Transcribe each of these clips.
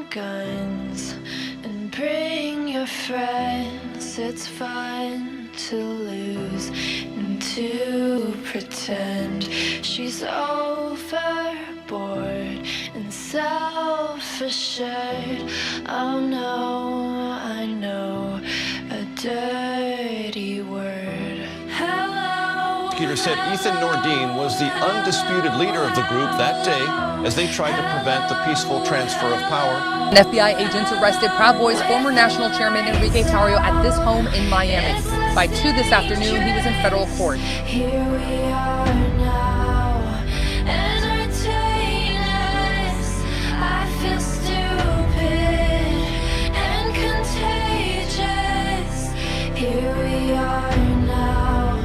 guns and bring your friends. It's fun to lose and to pretend she's overboard and self-assured. Oh no, I know a dirty word. Hello. Peter said Ethan Nordine was the undisputed leader of the group that day as they tried to prevent the peaceful transfer of power. And FBI agents arrested Proud Boys former national chairman Enrique Tarrio at this home in Miami. By 2 this afternoon, he was in federal court. Here we are now, entertain us. I feel stupid and contagious. Here we are now,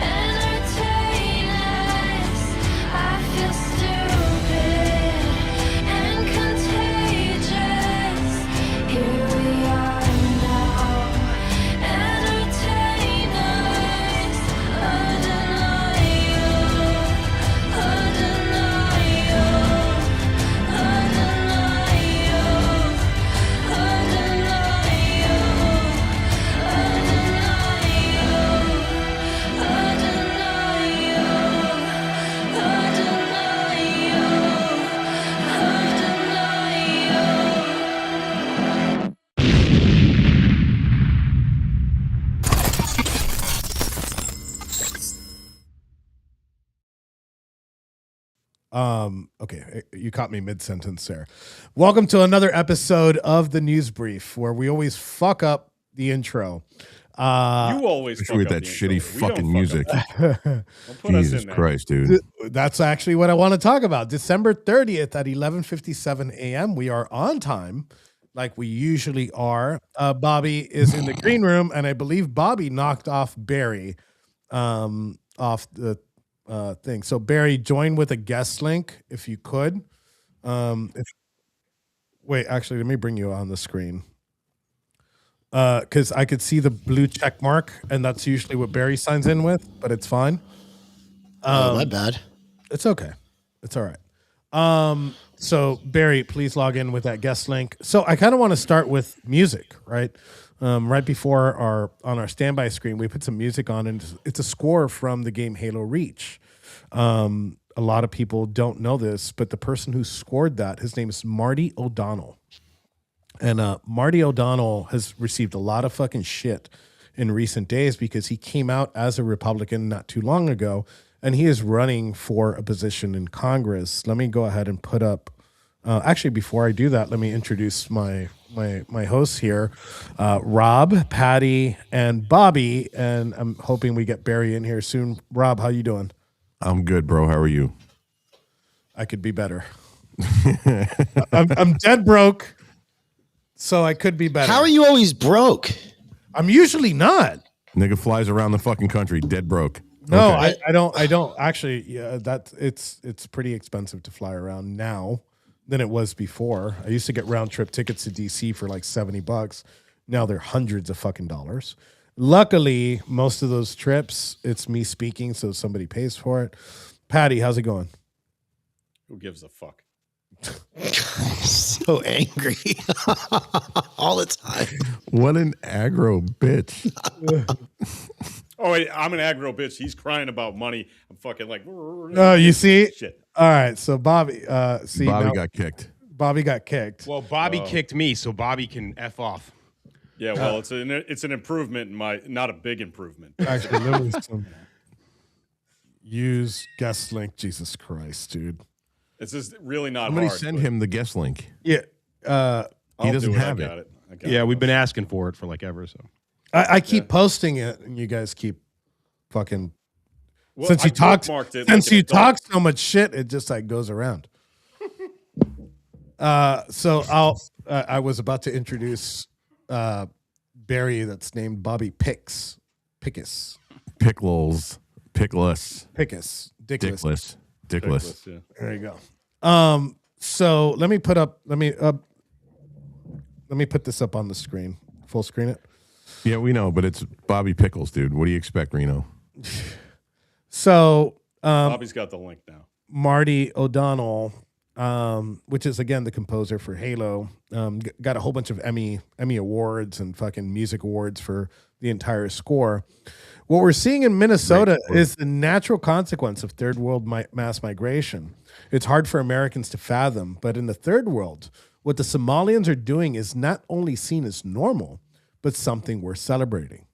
entertain us. I feel stupid and contagious. Here we are now, entertain us. Okay, you caught me mid-sentence there. Welcome to another episode of the NewsBrief, where we always fuck up the intro. You always fuck with up that the shitty intro. We don't fucking music. Don't put us Jesus in there. Christ, dude. That's actually what I want to talk about. December 30th at 11:57 a.m. We are on time, like we usually are. Bobby is in the green room, and I believe Bobby knocked off Barry off the thing. So Barry, join with a guest link if you could. Wait, actually, let me bring you on the screen. Because I could see the blue check mark, and that's usually what Barry signs in with, but it's fine. My bad. It's okay. It's all right. So Barry, please log in with that guest link. So I kind of want to start with music, right? Right before on our standby screen, we put some music on, and it's a score from the game Halo Reach. A lot of people don't know this, but the person who scored that, his name is Marty O'Donnell. And Marty O'Donnell has received a lot of fucking shit in recent days because he came out as a Republican not too long ago, and he is running for a position in Congress. Let me go ahead and put up. Actually, before I do that, let me introduce my hosts here, Rob, Patty, and Bobby. And I'm hoping we get Barry in here soon. Rob, how you doing? I'm good, bro. How are you? I could be better. I'm dead broke, so I could be better. How are you always broke? I'm usually not. Nigga flies around the fucking country, dead broke. No, Okay. I don't actually. Yeah, it's pretty expensive to fly around now than it was before. I used to get round trip tickets to DC for like $70. Now they're hundreds of fucking dollars. Luckily, most of those trips, it's me speaking, so somebody pays for it. Patty, how's it going? Who gives a fuck? So angry all the time. What an aggro bitch. Oh, wait, I'm an aggro bitch. He's crying about money. I'm fucking like. Oh, you see? Shit. All right, so Bobby, see, Bobby now, got kicked. Bobby got kicked. Well, Bobby kicked me, so Bobby can F off. Yeah, well, it's an improvement in not a big improvement. Actually, there was some use guest link. Jesus Christ, dude. It's just really not Somebody hard. send but him the guest link. Yeah, I'll he doesn't do it. have I got it. I got Yeah, it. we've been asking for it for like ever. So I keep posting it, and you guys keep fucking. Well, Since I you talk, bookmarked it since like an you adult. talk so much shit, it just like goes around. So I was about to introduce Barry that's named Bobby Pickus. Pickles. Pickless. Dickless. Dickless. Ridiculous, yeah. There you go. So let me put this up on the screen. Full screen it. Yeah, we know, but it's Bobby Pickles, dude. What do you expect, Reno? So Bobby's got the link now. Marty O'Donnell which is again the composer for Halo. Got a whole bunch of Emmy awards and fucking music awards for the entire score. What we're seeing in Minnesota is the natural consequence of third world mass migration. It's hard for Americans to fathom, but in the third world, what the Somalians are doing is not only seen as normal, but something worth celebrating.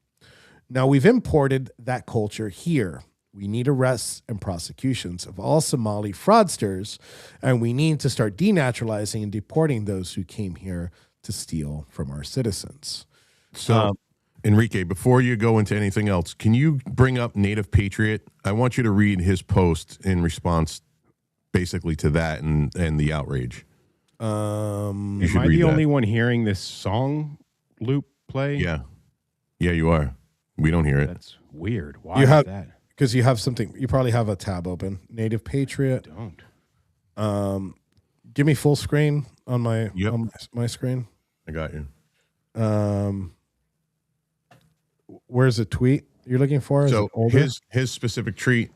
Now, we've imported that culture here. We need arrests and prosecutions of all Somali fraudsters, and we need to start denaturalizing and deporting those who came here to steal from our citizens. So, Enrique, before you go into anything else, can you bring up Native Patriot? I want you to read his post in response basically to that and the outrage. You Am should I read the that. only one hearing this song loop play? Yeah. Yeah, you are. We don't hear it. That's weird. Why You is have- that? Because you have something, you probably have a tab open. Native Patriot. Don't. Give me full screen on my Yep. on my screen. I got you. Where's the tweet you're looking for? Is So it older? his specific tweet,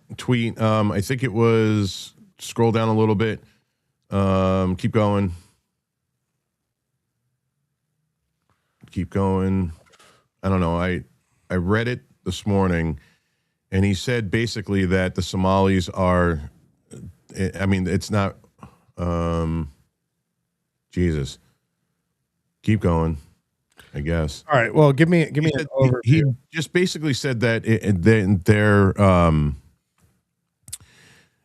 I think it was, scroll down a little bit. Keep going. Keep going. I don't know. I read it this morning, and he said basically that the Somalis are, I mean, it's not, Jesus. Keep going, I guess. All right. Well, give me an overview. He just basically said that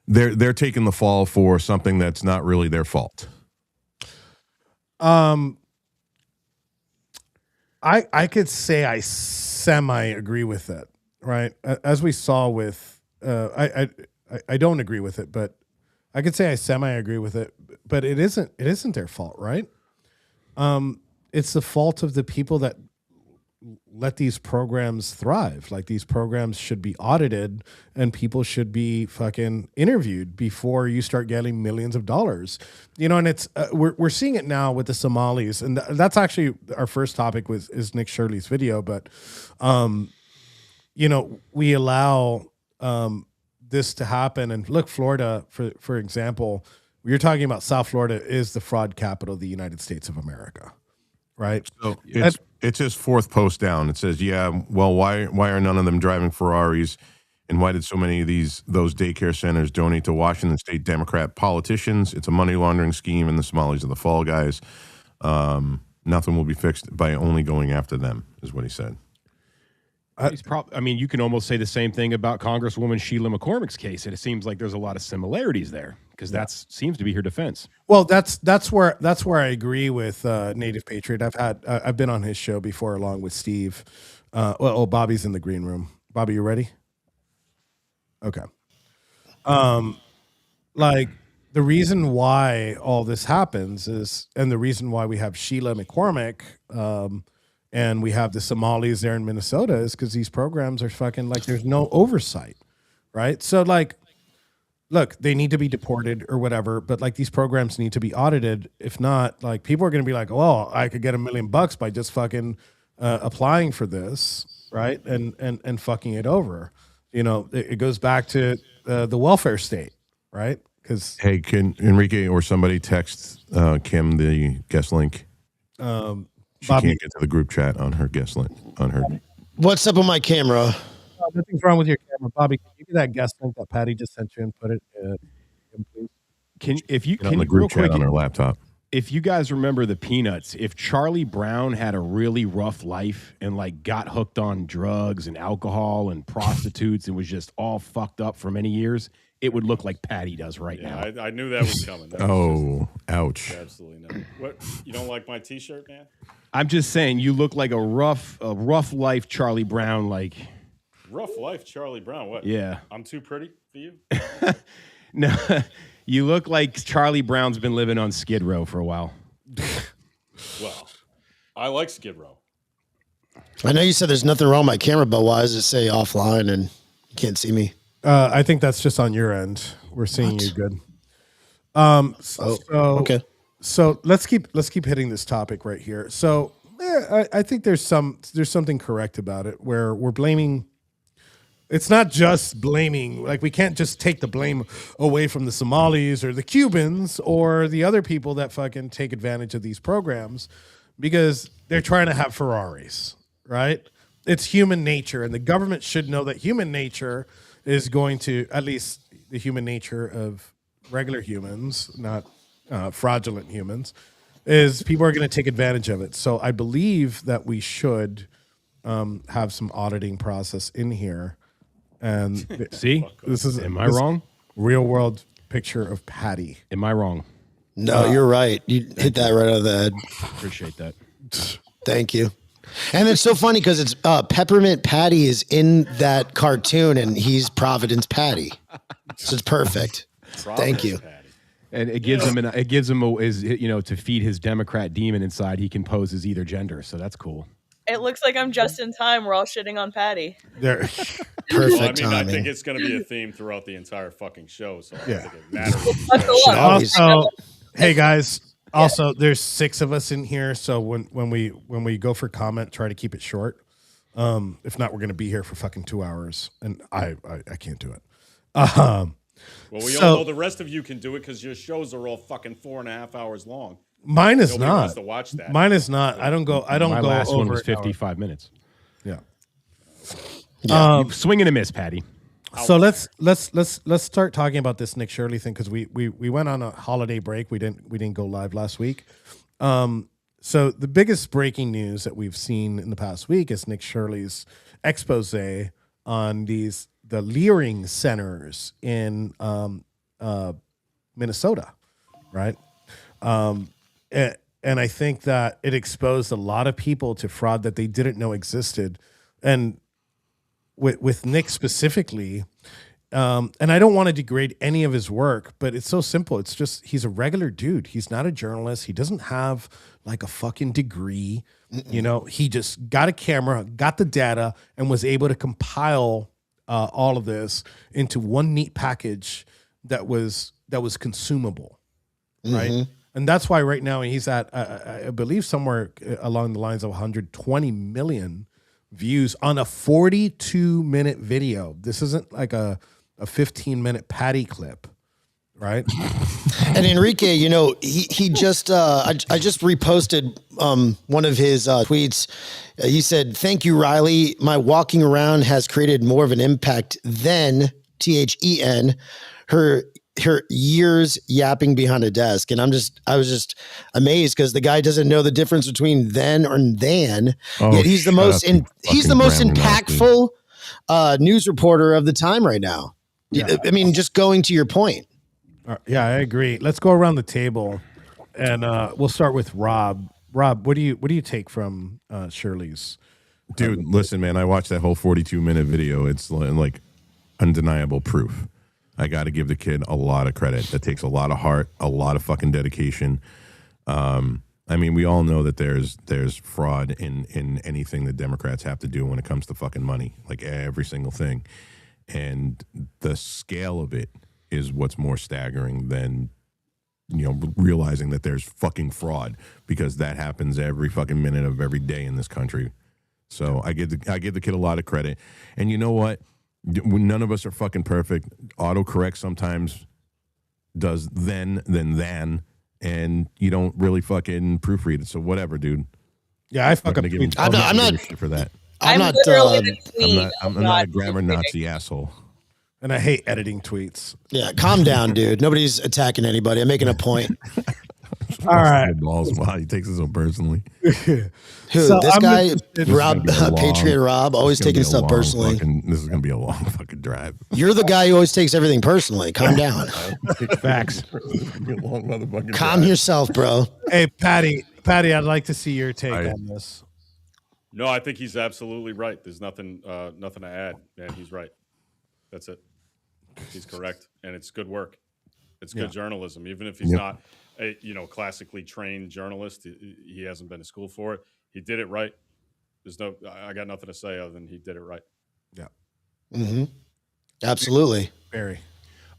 they're taking the fall for something that's not really their fault. I could say I semi agree with it, right? As we saw with, I don't agree with it, but I could say I semi agree with it. But it isn't their fault, right? It's the fault of the people that let these programs thrive. Like, these programs should be audited, and people should be fucking interviewed before you start getting millions of dollars. You know, and it's we're seeing it now with the Somalis, and that's actually our first topic is Nick Shirley's video. But you know, we allow this to happen, and look, Florida, for example, you're talking about South Florida is the fraud capital of the United States of America, right? So it's his fourth post down. It says, "Yeah, well, why are none of them driving Ferraris, and why did so many of those daycare centers donate to Washington State Democrat politicians? It's a money laundering scheme, and the Somalis are the fall guys. Nothing will be fixed by only going after them," is what he said. I mean, you can almost say the same thing about Congresswoman Shirelyyy McCormick's case, and it seems like there's a lot of similarities there because that seems to be her defense. Well, that's where I agree with Native Patriot. I've been on his show before along with Steve. Bobby's in the green room. Bobby, you ready? Okay. Like, the reason why all this happens is, and the reason why we have Shirelyyy McCormick, and we have the Somalis there in Minnesota, is because these programs are fucking, like, there's no oversight, right? So, like, look, they need to be deported or whatever, but, like, these programs need to be audited. If not, like, people are going to be like, well, I could get $1 million by just fucking applying for this, right? And fucking it over. You know, it goes back to the welfare state, right? Because Hey, can Enrique or somebody text Kim the guest link? She Bobby, can't get to the group chat on her guest link. On her. What's up with my camera? nothing's wrong with your camera. Bobby, can you get that guest link that Patty just sent you and put it in, please? Can Get on the group chat on her laptop. if you guys remember the Peanuts, if Charlie Brown had a really rough life and like got hooked on drugs and alcohol and prostitutes and was just all fucked up for many years, it would look like Patty does right now. I knew that was coming. That was Oh, ouch. just absolutely not. What? You don't like my T-shirt, man? I'm just saying, you look like a rough life Charlie Brown. Like, Rough life, Charlie Brown. What? yeah, I'm too pretty for you? no, you look like Charlie Brown's been living on Skid Row for a while. Well, I like Skid Row. I know you said there's nothing wrong with my camera, but why does it say offline and you can't see me? I think that's just on your end. We're seeing you good. Okay. So let's keep hitting this topic right here. So I think there's something correct about it where we're blaming It's not just blaming. Like, we can't just take the blame away from the Somalis or the Cubans or the other people that fucking take advantage of these programs because they're trying to have Ferraris, right? It's human nature, and the government should know that human nature is going to, at least the human nature of regular humans, not fraudulent humans, is people are going to take advantage of it. So I believe that we should have some auditing process in here. And See, this is am I wrong? Real world picture of Patty. Am I wrong? No, you're right. You hit that right on the head. Appreciate that. Thank you. And it's so funny because it's Peppermint Patty is in that cartoon and he's Providence Patty. So it's perfect. Thank you. And it gives him to feed his Democrat demon inside. He can pose as either gender, so that's cool. It looks like I'm just in time. We're all shitting on Patty. There, Perfect Well, I mean, timing. I think it's going to be a theme throughout the entire fucking show, so I don't think it matters. That's a lot. also, hey guys. Also, there's 6 of us in here, so when we go for comment, try to keep it short. If not, we're going to be here for fucking 2 hours, and I can't do it. Well, we all know the rest of you can do it because your shows are all fucking 4.5 hours long. Mine is Nobody not. wants to watch that. Mine is not. I don't go. I don't My go last over one was an hour. 55 minutes. Yeah. You swing and a miss, Patty. So let's start talking about this Nick Shirelyyy thing because we went on a holiday break. We didn't go live last week. So the biggest breaking news that we've seen in the past week is Nick Shirelly's expose on the Leering centers in Minnesota, right? And I think that it exposed a lot of people to fraud that they didn't know existed, and with Nick specifically, and I don't want to degrade any of his work, but it's so simple. It's just he's a regular dude. He's not a journalist. He doesn't have like a fucking degree. You know, he just got a camera, got the data, and was able to compile all of this into one neat package that was consumable, right? And that's why right now he's at, I believe, somewhere along the lines of 120 million views on a 42-minute video. This isn't like a 15-minute Patty clip, right? And Enrique, you know, he just I just reposted one of his tweets. He said, "Thank you, Riley. My walking around has created more of an impact than THEN. Her years yapping behind a desk." And I was just amazed because the guy doesn't know the difference between then and than. Yet he's the most impactful news reporter of the time right now. Yeah. I mean, just going to your point. Yeah, I agree. Let's go around the table, and we'll start with Rob. Rob, what do you take from Shirley's? Dude, listen, man, I watched that whole 42-minute video. It's like undeniable proof. I got to give the kid a lot of credit. That takes a lot of heart, a lot of fucking dedication. I mean, we all know that there's fraud in anything the Democrats have to do when it comes to fucking money, like every single thing. And the scale of it is what's more staggering than, you know, realizing that there's fucking fraud, because that happens every fucking minute of every day in this country. So I give the kid a lot of credit. And you know what? None of us are fucking perfect. Autocorrect sometimes does then, and you don't really fucking proofread it. So whatever, dude. Yeah, I fuck up. I'm not shit for that. I'm not I'm not a grammar Nazi asshole. And I hate editing tweets. Yeah, calm down, dude. Nobody's attacking anybody. I'm making a point. All right. Balls. Wow, he takes it so personally. Who? So this I'm guy, gonna- Rob, Patriot Rob, always taking stuff personally. This is gonna be a long fucking drive. You're the guy who always takes everything personally. Calm down. Facts. This is gonna be a long motherfucking Calm drive. yourself, bro. Hey, Patty, I'd like to see your take on this. No, I think he's absolutely right. There's nothing to add, man. He's right. That's it. He's correct, and it's good work. It's good journalism, even if he's not a classically trained journalist. He hasn't been to school for it. He did it right. I got nothing to say other than he did it right. Yeah. Mm-hmm. Absolutely. Barry.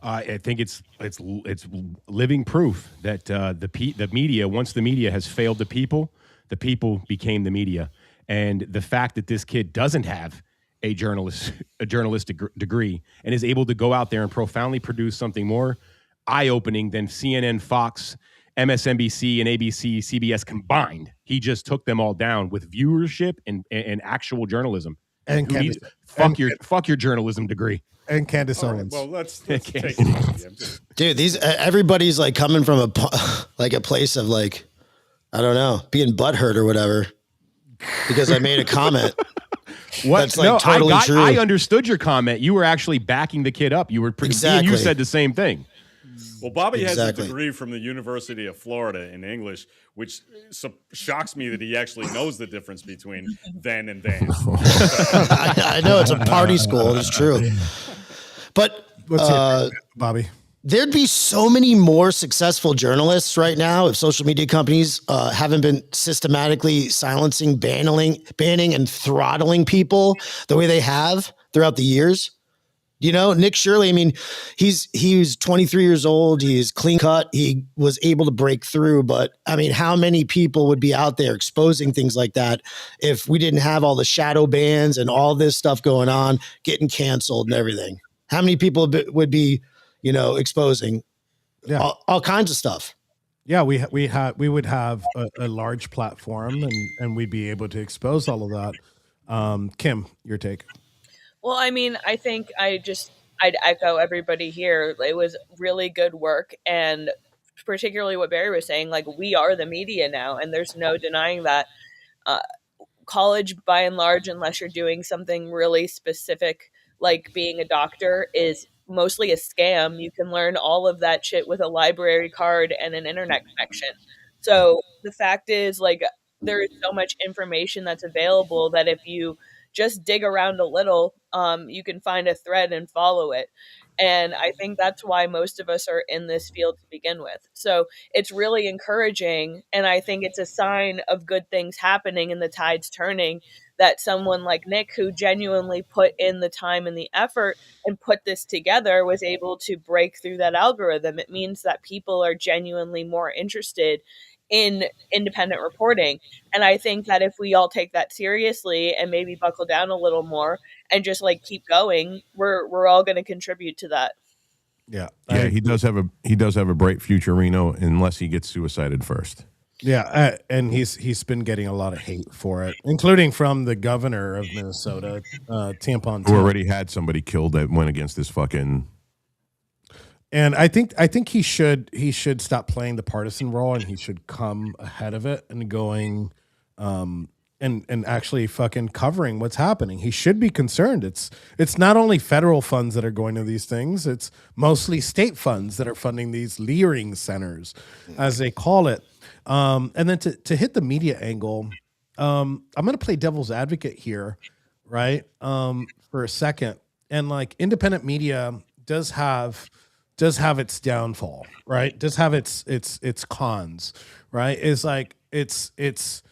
I think it's living proof that the media, once the media has failed the people became the media. And the fact that this kid doesn't have a journalistic degree and is able to go out there and profoundly produce something more eye-opening than CNN, Fox, MSNBC, and ABC, CBS combined. He just took them all down with viewership and actual journalism. And fuck your journalism degree. And Candace All right, Owens. well, let's take it easy. Dude, these everybody's like coming from a place of like, I don't know, being butthurt or whatever because I made a comment. What? That's like totally true. I understood your comment. You were actually backing the kid up. You were Exactly. You said the same thing. Well, Bobby has a Exactly. degree from the University of Florida in English, which shocks me that he actually knows the difference between then and then. I know it's a party school. It's true. But What's it, Bobby? there'd be so many more successful journalists right now if social media companies haven't been systematically silencing, banning, and throttling people the way they have throughout the years. You know, Nick Shirelyyy, I mean, he was 23 years old. He's clean cut. He was able to break through. But I mean, how many people would be out there exposing things like that if we didn't have all the shadow bans and all this stuff going on, getting canceled and everything? How many people would be, you know, exposing all kinds of stuff? Yeah, we would have a large platform and we'd be able to expose all of that. Kim, your take. Well, I mean, I think I'd echo everybody here. It was really good work. And particularly what Barry was saying, like, we are the media now, and there's no denying that. College, by and large, unless you're doing something really specific, like being a doctor, is mostly a scam. You can learn all of that shit with a library card and an internet connection. So the fact is, like, there is so much information that's available that if you just dig around a little, you can find a thread and follow it. And I think that's why most of us are in this field to begin with. So it's really encouraging. And I think it's a sign of good things happening and the tides turning, that someone like Nick, who genuinely put in the time and the effort and put this together, was able to break through that algorithm. It means that people are genuinely more interested in independent reporting. And I think that if we all take that seriously and maybe buckle down a little more and just like keep going, we're all going to contribute to that. Yeah, he does have a bright future, Reno, unless he gets suicided first. Yeah, and he's been getting a lot of hate for it, including from the governor of Minnesota, Tampon, who already had somebody killed that went against this fucking. And I think he should stop playing the partisan role, and he should come ahead of it and going and actually fucking covering what's happening. He should be concerned. It's not only federal funds that are going to these things, it's mostly state funds that are funding these leering centers, as they call it. And then to hit the media angle, I'm going to play devil's advocate here, right? For a second. And like independent media does have its downfall, right? Does have its cons, right? Is like it's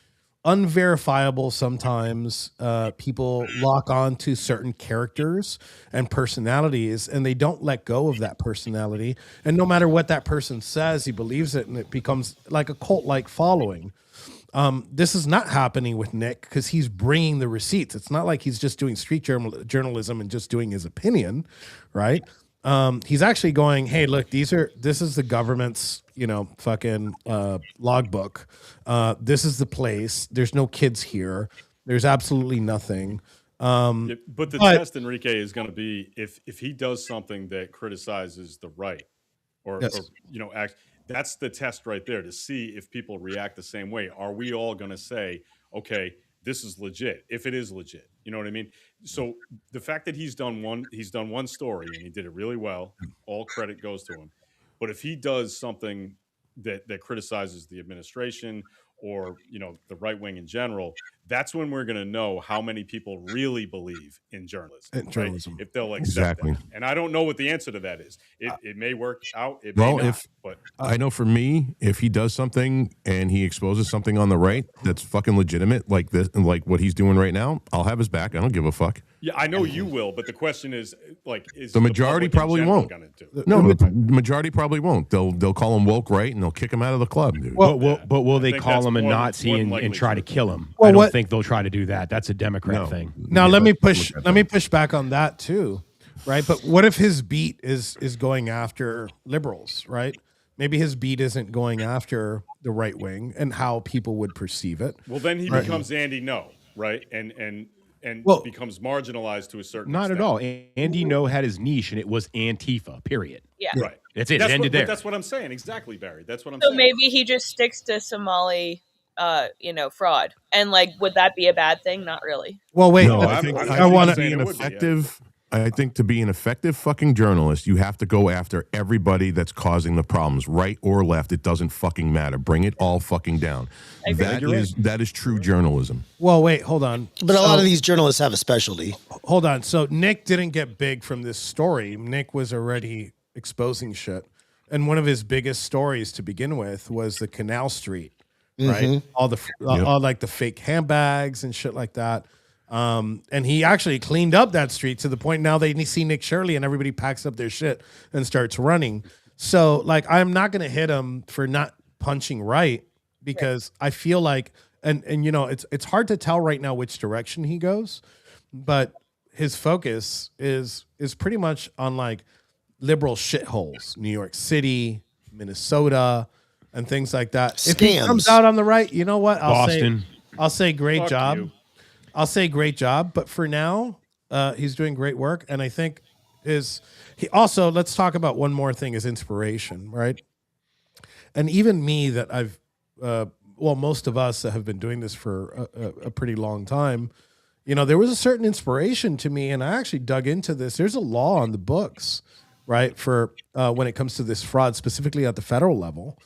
unverifiable sometimes. People lock on to certain characters and personalities, and they don't let go of that personality. And no matter what that person says, he believes it, and it becomes like a cult-like following. This is not happening with Nick because he's bringing the receipts. It's not like he's just doing street journalism and just doing his opinion, right? He's actually going, hey, look, this is the government's, fucking logbook. This is the place. There's no kids here. There's absolutely nothing. But the test, Enrique, is going to be if he does something that criticizes the right, or act. That's the test right there to see if people react the same way. Are we all going to say, okay, this is legit? If it is legit, you know what I mean? So the fact that he's done one story and he did it really well, all credit goes to him. But if he does something that criticizes the administration or the right wing in general, that's when we're going to know how many people really believe in journalism. Right? If they'll accept that. And I don't know what the answer to that is. It may work out. It may not. But I know for me, if he does something and he exposes something on the right that's fucking legitimate, like this, like what he's doing right now, I'll have his back. I don't give a fuck. Yeah, I know you will, but the question is, is the majority probably won't? No, the majority probably won't. They'll call him woke right, and they'll kick him out of the club, dude. But will they call him a Nazi and try to kill him? Well, think they'll try to do that. That's a Democrat thing. Now let me push back on that too, right? But what if his beat is going after liberals, right? Maybe his beat isn't going after the right wing and how people would perceive it. Well, then he becomes Andy No, right? And becomes marginalized to a certain Not extent. at all. Andy No had his niche, and it was Antifa. Period. Yeah. Right. That's it. It ended there. That's what I'm saying. Exactly, Barry. That's what I'm So saying. maybe he just sticks to Somali, fraud. And like, would that be a bad thing? Not really. Well, wait. No, I I want want to to. be an effective. I think to be an effective fucking journalist, you have to go after everybody that's causing the problems, right or left. It doesn't fucking matter. Bring it all fucking down. That is true journalism. Well, wait, hold on. But a lot of these journalists have a specialty. Hold on. So Nick didn't get big from this story. Nick was already exposing shit. And one of his biggest stories to begin with was the Canal Street, right? All like the fake handbags and shit like that. And he actually cleaned up that street to the point now they see Nick Shirelyyy and everybody packs up their shit and starts running. So like, I'm not going to hit him for not punching right because I feel like, and it's hard to tell right now which direction he goes, but his focus is pretty much on like liberal shitholes, New York City, Minnesota, and things like that. Scams. If he comes out on the right, you know what? Boston. I'll say great Fuck job. you. I'll say great job, but for now, he's doing great work, and I think let's talk about one more thing: is inspiration, right? And even me, that I've, most of us that have been doing this for a pretty long time, there was a certain inspiration to me, and I actually dug into this. There's a law on the books, right, for when it comes to this fraud, specifically at the federal level,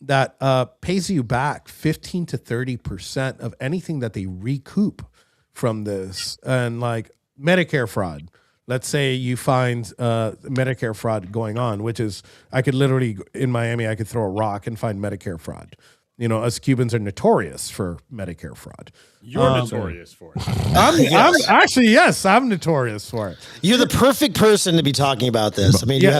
that pays you back 15 to 30% of anything that they recoup from this. And like Medicare fraud, let's say you find Medicare fraud going on, which is, I could literally, in Miami, I could throw a rock and find Medicare fraud. Us Cubans are notorious for Medicare fraud. You're notorious for it. I'm notorious for it. You're the perfect person to be talking about this. I mean, you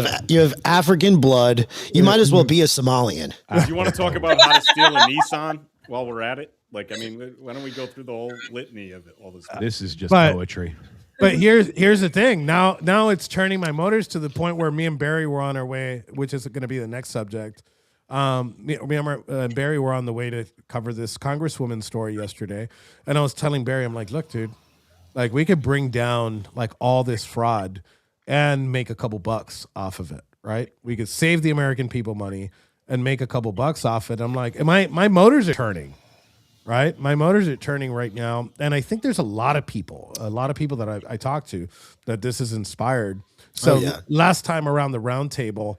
have African blood. You might as well be a Somalian. Do you want to talk about how to steal a Nissan while we're at it? Like, I mean, why don't we go through the whole litany of it, all this? This is just poetry. But here's the thing. Now it's turning my motors to the point where me and Barry were on our way, which is going to be the next subject. Me and Barry were on the way to cover this Congresswoman story yesterday, and I was telling Barry, I'm like, look, dude, like we could bring down like all this fraud and make a couple bucks off of it, right? We could save the American people money and make a couple bucks off it. I'm like, my motors are turning. Right, my motors are turning right now, and I think there's a lot of people that I talk to that this is inspired. So last time around the round table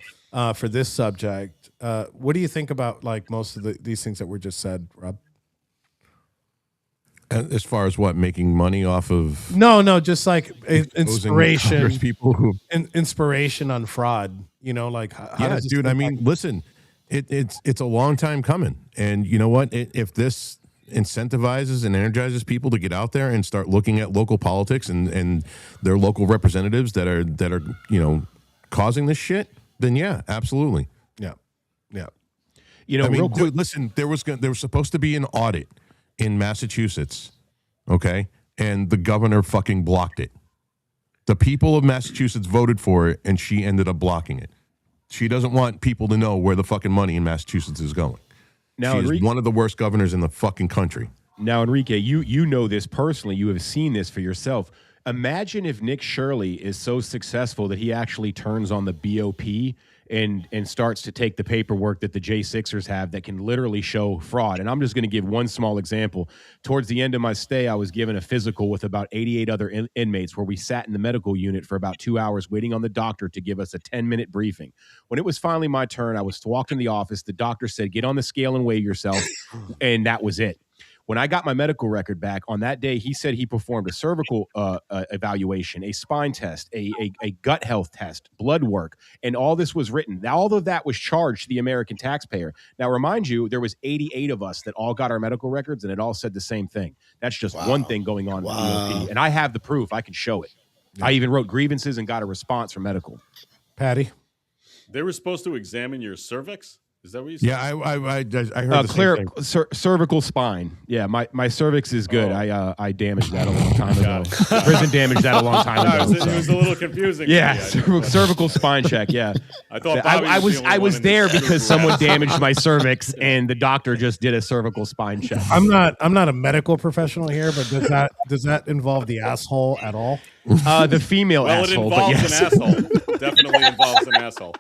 for this subject, what do you think about like most of these things that were just said, Rob? As far as what, making money off of? No, just like inspiration, people who inspiration on fraud. Like how does this dude. I mean, listen, it's a long time coming, and you know what? If this incentivizes and energizes people to get out there and start looking at local politics and their local representatives that are causing this shit, then yeah, absolutely. Yeah. I mean, dude, listen, there was supposed to be an audit in Massachusetts, okay, and the governor fucking blocked it. The people of Massachusetts voted for it, and she ended up blocking it. She doesn't want people to know where the fucking money in Massachusetts is going. Now, she's one of the worst governors in the fucking country. Now, Enrique, you know this personally. You have seen this for yourself. Imagine if Nick Shirelyyy is so successful that he actually turns on the BOP and starts to take the paperwork that the J6ers have that can literally show fraud. And I'm just going to give one small example. Towards the end of my stay, I was given a physical with about 88 other inmates where we sat in the medical unit for about 2 hours waiting on the doctor to give us a 10-minute briefing. When it was finally my turn, I was walked in the office. The doctor said, get on the scale and weigh yourself. And that was it. When I got my medical record back on that day, he said he performed a cervical evaluation, a spine test, a gut health test, blood work, and all this was written. Now, all of that was charged to the American taxpayer. Now, remind you, there was 88 of us that all got our medical records, and it all said the same thing. That's just one thing going on with BOP. And I have the proof. I can show it. Yeah. I even wrote grievances and got a response from medical. Patty? They were supposed to examine your cervix? Is that what you said? Yeah, I heard the Clear same thing. cervical spine. Yeah, my cervix is good. Oh. I damaged that a long time ago. Got it. Prison damaged that a long time No, ago. it was a little confusing. Yeah, to me, I know. cervical spine check. Yeah, I thought I Bobby was the only I was one in there this group because who someone had- damaged my cervix, and the doctor just did a cervical spine check. I'm not a medical professional here, but does that involve the asshole at all? The female Well, asshole, it but involves yes. an asshole. Definitely involves an asshole.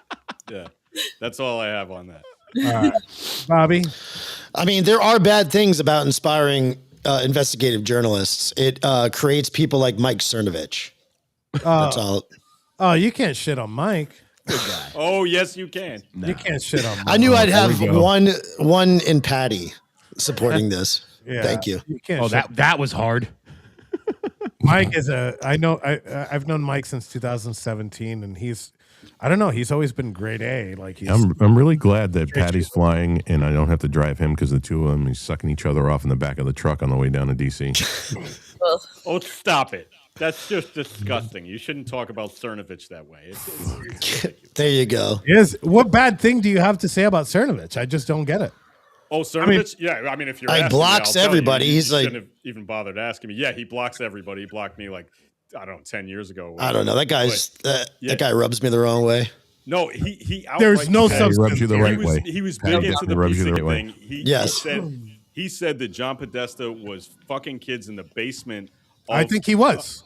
Yeah, that's all I have on that. All right. Bobby. I mean, there are bad things about inspiring investigative journalists. It creates people like Mike Cernovich. That's all. Oh, you can't shit on Mike. Oh, yes, you can. You can't shit on Mike. I knew I'd there we have go. one in Patty supporting this. Yeah. Thank you. You can't Oh, shit. that was hard. Mike is I've known Mike since 2017, and I don't know, he's always been grade A. Like I'm really glad that Patty's flying and I don't have to drive him because the two of them he's sucking each other off in the back of the truck on the way down to DC. Oh, stop it. That's just disgusting. You shouldn't talk about Cernovich that way. It's There you go. What bad thing do you have to say about Cernovich? I just don't get it. Oh, Cernovich? Yeah, I mean, if you're He asking me, blocks I'll tell you. everybody. You He's like- shouldn't have even bothered asking me. Yeah, he blocks everybody. He blocked me like, I don't know, 10 years ago. I don't know. That guy's yeah. that guy rubs me the wrong way. No, he outright There's no said- Patty substance. rubs you the right way. He was Patty big into the rubs you the Pizzagate right way. thing. Yes. He said that John Podesta was fucking kids in the basement. I think he was.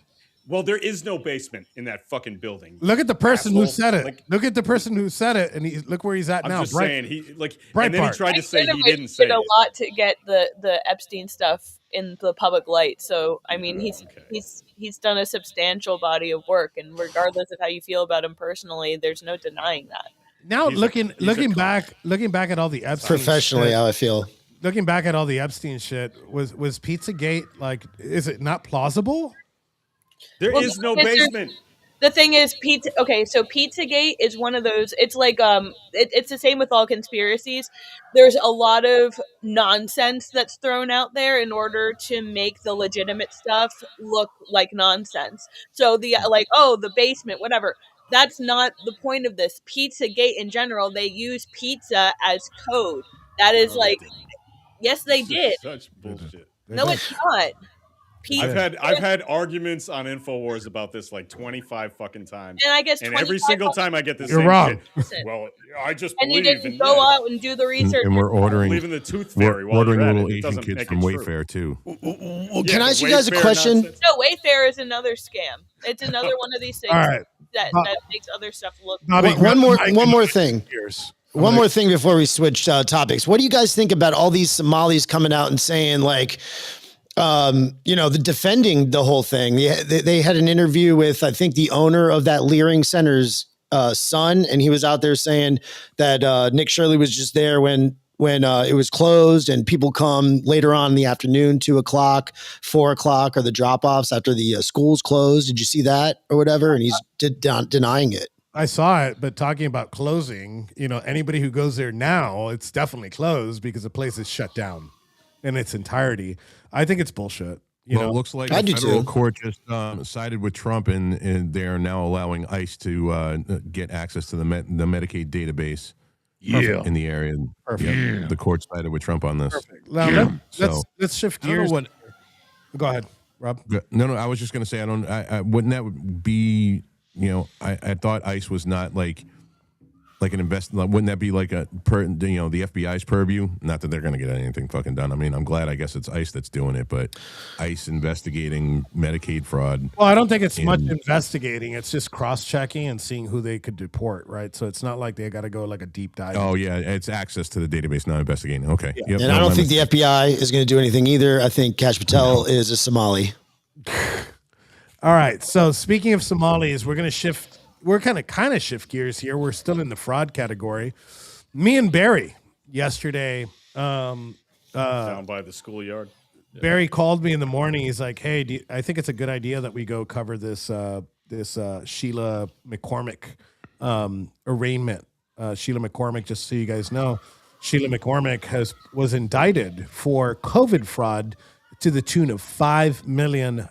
Well, there is no basement in that fucking building. Look at the person who Asshole. said it. Like- Look at the person who said it, and look where he's at I'm now. just Bright- saying, he like, Breitbart. and then he tried to say he Cernovich didn't say did a it. lot to get the Epstein stuff in the public light. So I mean, he's done a substantial body of work, and regardless of how you feel about him personally, there's no denying that. Now He's a looking cunt. back at all the Epstein Professionally, shit, how I feel. looking back at all the Epstein shit, was Pizzagate like? Is it not plausible? There Well, is no because there's- basement. The thing is, pizza. Okay, so Pizzagate is one of those. It's like it's the same with all conspiracies. There's a lot of nonsense that's thrown out there in order to make the legitimate stuff look like nonsense. So the the basement, whatever. That's not the point of this. Pizzagate in general, they use pizza as code. That is yes, they This is did. Such bullshit. No, it's not. I've had arguments on InfoWars about this like 25 fucking times. And I guess And every 25 single time I get the You're same wrong. shit. Well, I just and you believe didn't in go out and do the research. And we're ordering believe in the tooth fairy. we're while ordering you're at little it. It Asian doesn't kids make from it true. Wayfair too. Can I ask you guys a Wayfair question? nonsense. No, Wayfair is another scam. It's another one of these things All right. that Bob- makes other stuff look. Bobby, One more Mike, thing. Years. One more thing before we switch topics. What do you guys think about all these Somalis coming out and saying like, the defending the whole thing? They had an interview with, I think, the owner of that Leering Center's son, and he was out there saying that Nick Shirelyyy was just there when it was closed, and people come later on in the afternoon, 2:00, 4:00, or the drop-offs after the schools closed. Did you see that or whatever? And he's denying it. I saw it, but talking about closing, anybody who goes there now, it's definitely closed because the place is shut down in its entirety. I think it's bullshit. It looks like I the do federal too. court just sided with Trump, and they're now allowing ICE to get access to the Medicaid database in the area. Perfect. Yeah, the court sided with Trump on this. Now, So- let's shift I don't know gears. what- Go ahead, Rob. No, I was just going to say, I wouldn't that be, I thought ICE was not like an wouldn't that be like the FBI's purview? Not that they're going to get anything fucking done. I mean, I'm glad, I guess it's ICE that's doing it, but ICE investigating Medicaid fraud. Well, I don't think it's much investigating. It's just cross-checking and seeing who they could deport, right? So it's not like they got to go like a deep dive. Oh yeah, it's access to the database, not investigating. Okay. Yep, And I don't think the FBI is going to do anything either. I think Kash Patel is a Somali. All right. So speaking of Somalis, we're going to shift. We're kind of shift gears here. We're still in the fraud category. Me and Barry yesterday. Down by the schoolyard. Barry called me in the morning. He's like, "Hey, I think it's a good idea that we go cover this Sheila McCormick arraignment." Sheila McCormick, just so you guys know, Sheila McCormick was indicted for COVID fraud to the tune of $5 million,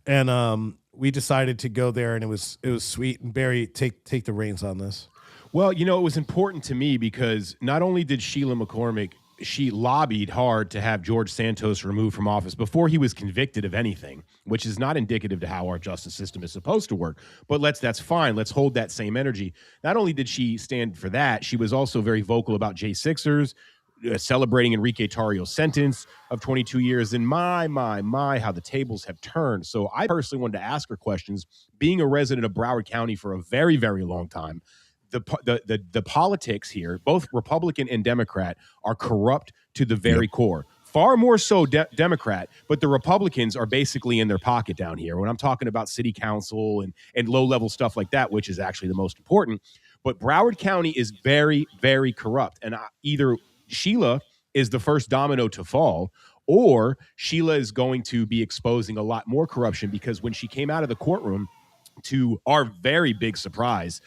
and we decided to go there, and it was sweet. And Barry, take the reins on this. Well, it was important to me because not only did Sheila McCormick, she lobbied hard to have George Santos removed from office before he was convicted of anything, which is not indicative to how our justice system is supposed to work. But that's fine. Let's hold that same energy. Not only did she stand for that, she was also very vocal about J6ers, celebrating Enrique Tarrio's sentence of 22 years. And my, how the tables have turned. So I personally wanted to ask her questions. Being a resident of Broward County for a very, very long time, the politics here, both Republican and Democrat, are corrupt to the very core. Far more so Democrat, but the Republicans are basically in their pocket down here. When I'm talking about city council and low-level stuff like that, which is actually the most important. But Broward County is very, very corrupt. And either Sheila is the first domino to fall, or Sheila is going to be exposing a lot more corruption, because when she came out of the courtroom, to our very big surprise,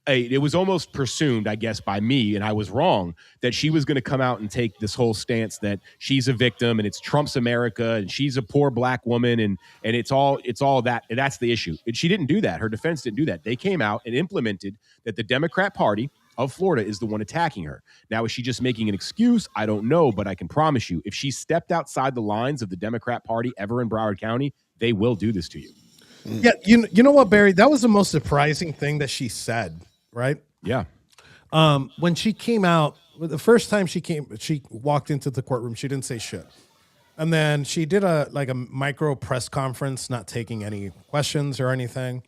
it was almost presumed, I guess, by me, and I was wrong, that she was going to come out and take this whole stance that she's a victim and it's Trump's America and she's a poor black woman and it's all that, and that's the issue. And she didn't do that. Her defense didn't do that. They came out and implemented that the Democrat Party of Florida is the one attacking her. Now, is she just making an excuse? I don't know, but I can promise you, if she stepped outside the lines of the Democrat Party ever in Broward County, they will do this to you. Yeah, you know what, Barry? That was the most surprising thing that she said. Right? Yeah. When she came out, the first time she walked into the courtroom, she didn't say shit. And then she did a micro press conference, not taking any questions or anything.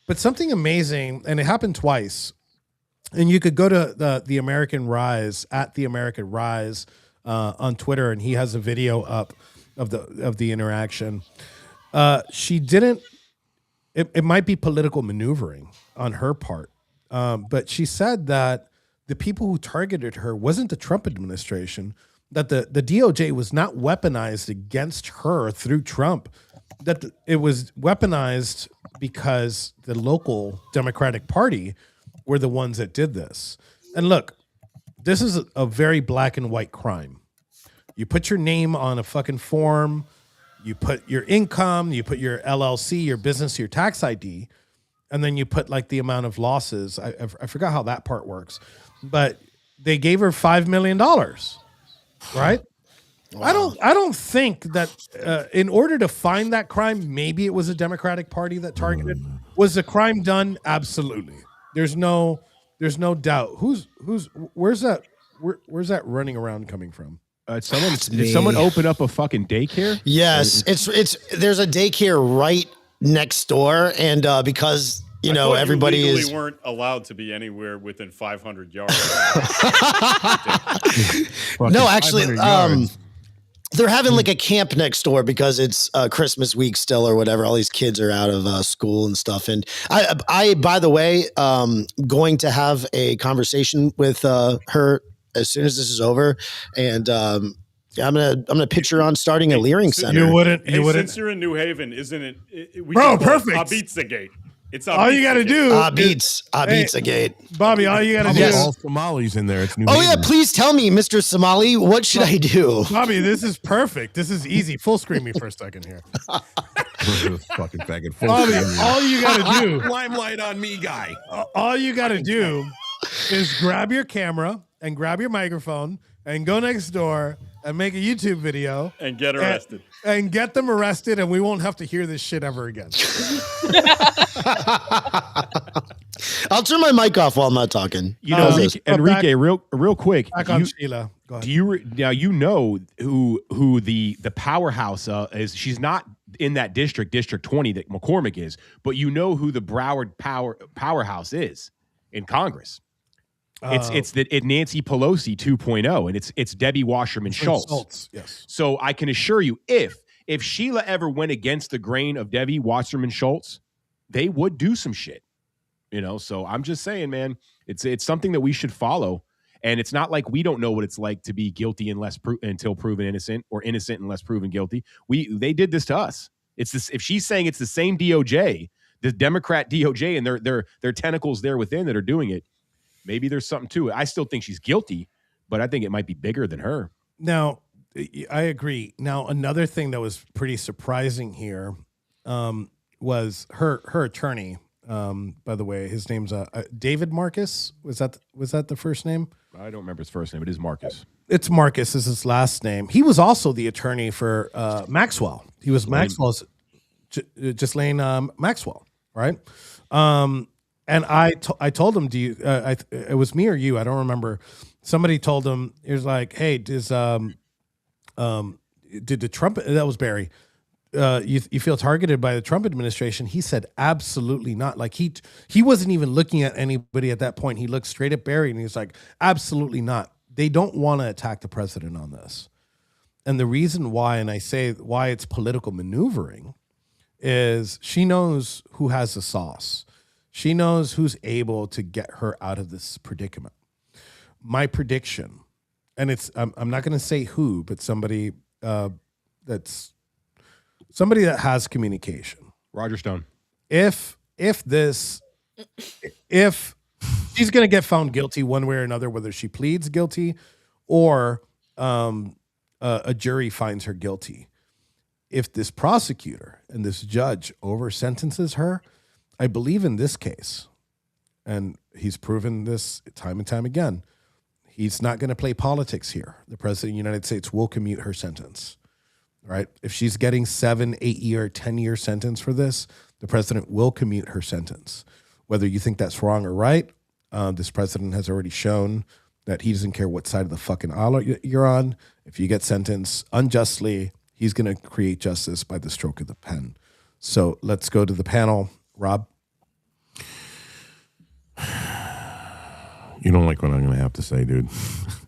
But something amazing, and it happened twice. And you could go to the American Rise, at the American Rise on Twitter, and he has a video up of the interaction. She didn't. It might be political maneuvering on her part. But she said that the people who targeted her wasn't the Trump administration, that the DOJ was not weaponized against her through Trump, that it was weaponized because the local Democratic Party were the ones that did this. And look, this is a very black and white crime. You put your name on a fucking form, you put your income, you put your LLC, your business, your tax ID, and then you put like the amount of losses. I forgot how that part works, but they gave her $5 million, right? Wow. I don't think that in order to find that crime, maybe it was a Democratic Party that targeted. Was the crime done? Absolutely. There's no doubt. Where's that running around coming from? Did someone open up a fucking daycare? Yes, there's a daycare right next door, and because everybody legally weren't allowed to be anywhere within 500 yards. No, actually, they're having like a camp next door because it's Christmas week still or whatever. All these kids are out of school and stuff. And I by the way, going to have a conversation with her as soon as this is over, and I'm gonna pitch her on starting a Leering Center. You wouldn't. Since you're in New Haven, isn't it? Bro, perfect. Pizzagate. It's all you got to do. Pizzagate. Bobby, all you got to do. All Somalis in there. It's New Oh Haven. yeah, please tell me, Mr. Somali, what should I do? Bobby, this is perfect. This is easy. Full screen me for a second here. Fucking faggot. Bobby, all you got to do. Limelight on me, guy. All you got to do is grab your camera and grab your microphone and go next door and make a YouTube video and get arrested and get them arrested, and we won't have to hear this shit ever again. I'll turn my mic off while I'm not talking. Enrique, real quick. Back on Sheila. Go ahead. Do you know who the powerhouse is? She's not in that district 20 that McCormick is, but you know who the Broward powerhouse is in Congress. It's Nancy Pelosi 2.0, and it's Debbie Wasserman Schultz. Yes. So I can assure you, if Sheila ever went against the grain of Debbie Wasserman Schultz, they would do some shit. So I'm just saying, man, it's something that we should follow. And it's not like we don't know what it's like to be guilty until proven innocent, or innocent unless proven guilty. They did this to us. It's this. If she's saying it's the same DOJ, the Democrat DOJ, and their tentacles there within that are doing it, maybe there's something to it. I still think she's guilty, but I think it might be bigger than her. Now, I agree. Now, another thing that was pretty surprising here was her attorney, By the way, his name's David Marcus. Was that the first name? I don't remember his first name. It is Marcus. It's Marcus is his last name. He was also the attorney for Maxwell. He was Maxwell's Ghislaine Maxwell, right? And I told him, do you? It was me or you? I don't remember. Somebody told him, it was like, hey, did the Trump? That was Barry. You feel targeted by the Trump administration? He said, absolutely not. Like he wasn't even looking at anybody at that point. He looked straight at Barry and he was like, absolutely not. They don't want to attack the president on this. And the reason why, and I say why it's political maneuvering, is she knows who has the sauce. She knows who's able to get her out of this predicament. My prediction, and it's I'm not going to say who, but somebody that has communication. Roger Stone. If she's going to get found guilty one way or another, whether she pleads guilty or a jury finds her guilty. If this prosecutor and this judge over sentences her, I believe in this case, and he's proven this time and time again, he's not going to play politics here. The president of the United States will commute her sentence, right? If she's getting 7, 8 year, 10-year sentence for this, the president will commute her sentence. Whether you think that's wrong or right, this president has already shown that he doesn't care what side of the fucking aisle you're on. If you get sentenced unjustly, he's going to create justice by the stroke of the pen. So let's go to the panel. Rob? You don't like what I'm going to have to say, dude.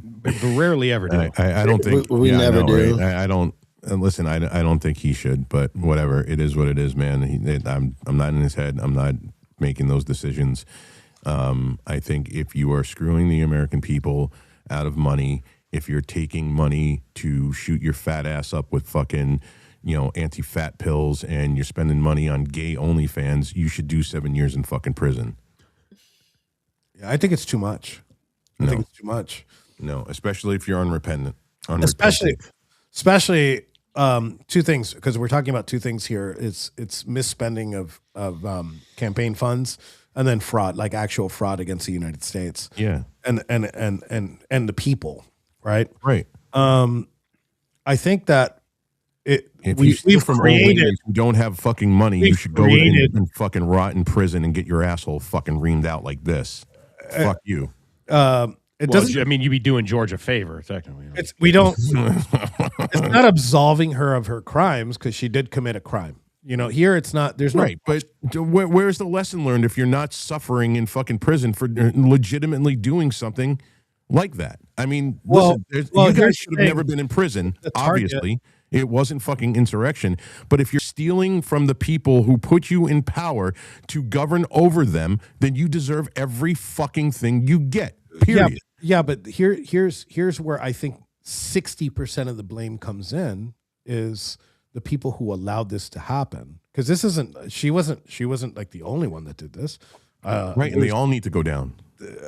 But rarely ever do. I don't think we never do. Right? I don't. And listen, I don't think he should, but whatever. It is what it is, man. I'm not in his head. I'm not making those decisions. I think if you are screwing the American people out of money, if you're taking money to shoot your fat ass up with fucking, anti-fat pills, and you're spending money on gay OnlyFans, you should do 7 years in fucking prison. Yeah, I think it's too much. I think it's too much. No, especially if you're unrepentant. Especially two things, because we're talking about two things here. It's misspending of campaign funds, and then fraud, like actual fraud against the United States. Yeah, and the people, right? Right. I think that we've from created who don't have fucking money, you should go in and fucking rot in prison and get your asshole fucking reamed out like this. Fuck you. It doesn't. I mean, you'd be doing George a favor, technically. It's not absolving her of her crimes, because she did commit a crime. Here it's not. There's no right. But where's the lesson learned if you're not suffering in fucking prison for legitimately doing something like that? I mean, listen, you guys should have never been in prison. Obviously, it wasn't fucking insurrection. But if you're stealing from the people who put you in power to govern over them, then you deserve every fucking thing you get. Period. Yeah, but here's where I think 60% of the blame comes in, is the people who allowed this to happen. Because this isn't. She wasn't like the only one that did this. Right, and they all need to go down.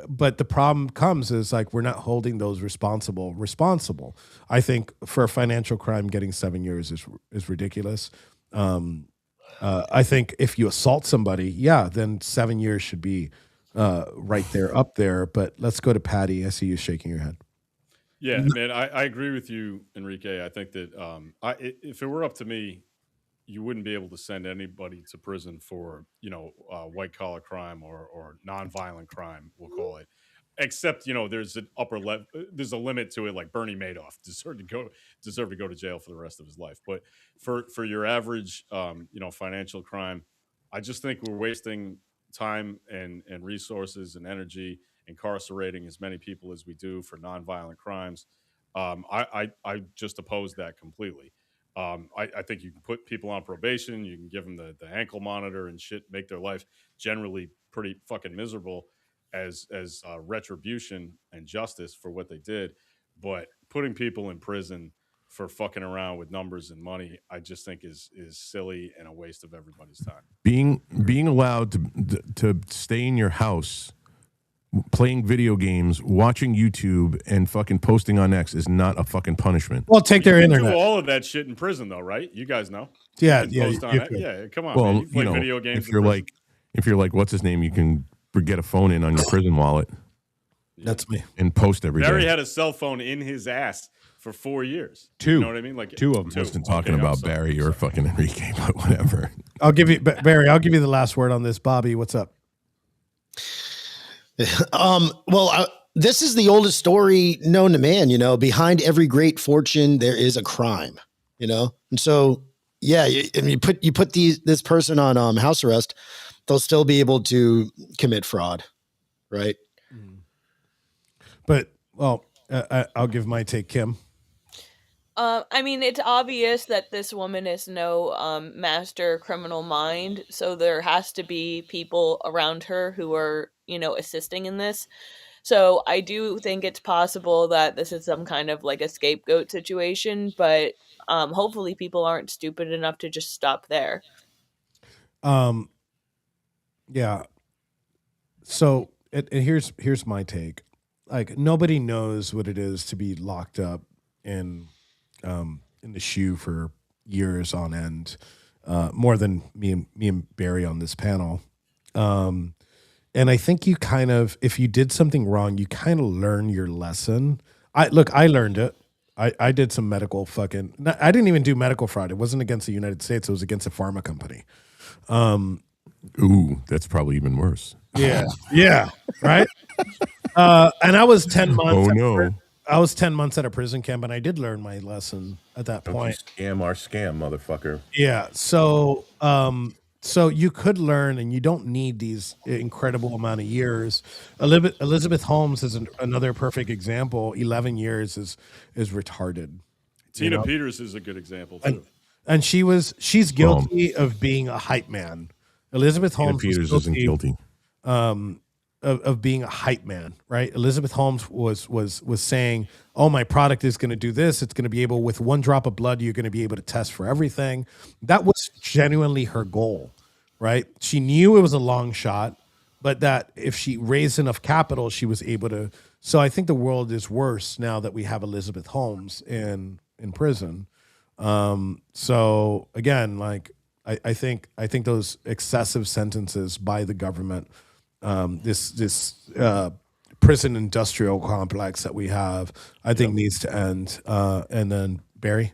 But the problem comes is, like, we're not holding those responsible. I think for a financial crime, getting 7 years is ridiculous. I think if you assault somebody, then 7 years should be right there, up there. But let's go to Patty. I see you shaking your head. Yeah, man, I agree with you, Enrique. I think that if it were up to me, you wouldn't be able to send anybody to prison for, white collar crime or nonviolent crime, we'll call it. Except, there's an there's a limit to it, like Bernie Madoff deserved to go to jail for the rest of his life. But for your average, financial crime, I just think we're wasting time and resources and energy incarcerating as many people as we do for nonviolent crimes. I just oppose that completely. I think you can put people on probation. You can give them the ankle monitor and shit, make their life generally pretty fucking miserable as retribution and justice for what they did. But putting people in prison for fucking around with numbers and money, I just think is silly and a waste of everybody's time. Being allowed to stay in your house, playing video games, watching YouTube, and fucking posting on X is not a fucking punishment. Well, take their internet. Do all of that shit in prison, though, right? You guys know. Yeah. Come on, well, man. You play video games. If you're like, If you're like, what's his name? You can get a phone in on your prison wallet. That's me. And post every day. Barry had a cell phone in his ass for 4 years. Two. You know what I mean? Like two of them. I wasn't talking about Barry or fucking Enrique, but whatever. I'll give you Barry. I'll give you the last word on this. Bobby, what's up? This is the oldest story known to man. Behind every great fortune, there is a crime. And so, yeah, you put this person on house arrest, they'll still be able to commit fraud, right? But I'll give my take, Kim. I mean, it's obvious that this woman is no master criminal mind, so there has to be people around her who are, assisting in this. So I do think it's possible that this is some kind of like a scapegoat situation, but hopefully people aren't stupid enough to just stop there. Yeah. So and here's my take. Like, nobody knows what it is to be locked up in the shoe for years on end, more than me and Barry on this panel. And I think you kind of, if you did something wrong, you kind of learn your lesson. I learned it. I did some medical I didn't even do medical fraud. It wasn't against the United States. It was against a pharma company. Ooh, that's probably even worse. Yeah. Yeah. Right. And I was 10 months. Oh no. I was 10 months at a prison camp, and I did learn my lesson at that point. Scam our scam, motherfucker. Yeah. So, so you could learn, and you don't need these incredible amount of years. Elizabeth Holmes is another perfect example. 11 years is retarded. Tina Peters is a good example too. And she's guilty of being a hype man. Elizabeth Holmes Peters isn't guilty. Of being a hype man, right? Elizabeth Holmes was saying, "Oh, my product is going to do this. It's going to be able, with one drop of blood, you're going to be able to test for everything." That was genuinely her goal, right? She knew it was a long shot, but that if she raised enough capital, she was able to. So I think the world is worse now that we have Elizabeth Holmes in prison. So again, like I think those excessive sentences by the government. This prison industrial complex that we have, I think needs to end. And then Barry?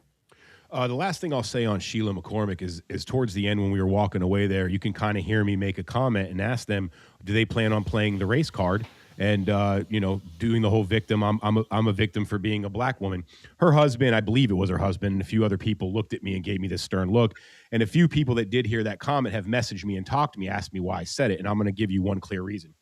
The last thing I'll say on Shirelyyy McCormick is towards the end when we were walking away there, you can kind of hear me make a comment and ask them, do they plan on playing the race card? And, doing the whole victim, I'm a victim for being a black woman. Her husband, I believe it was her husband, and a few other people looked at me and gave me this stern look. And a few people that did hear that comment have messaged me and talked to me, asked me why I said it. And I'm going to give you one clear reason.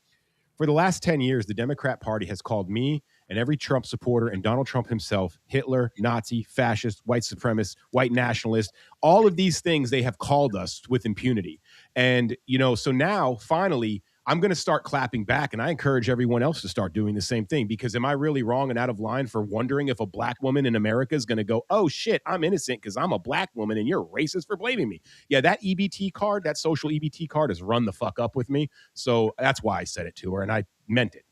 For the last 10 years, the Democrat Party has called me and every Trump supporter and Donald Trump himself Hitler, Nazi, fascist, white supremacist, white nationalist. All of these things they have called us with impunity. And, so now, finally, I'm going to start clapping back, and I encourage everyone else to start doing the same thing, because am I really wrong and out of line for wondering if a black woman in America is going to go, oh, shit, I'm innocent because I'm a black woman and you're racist for blaming me? Yeah, that EBT card, that social EBT card has run the fuck up with me. So that's why I said it to her, and I meant it.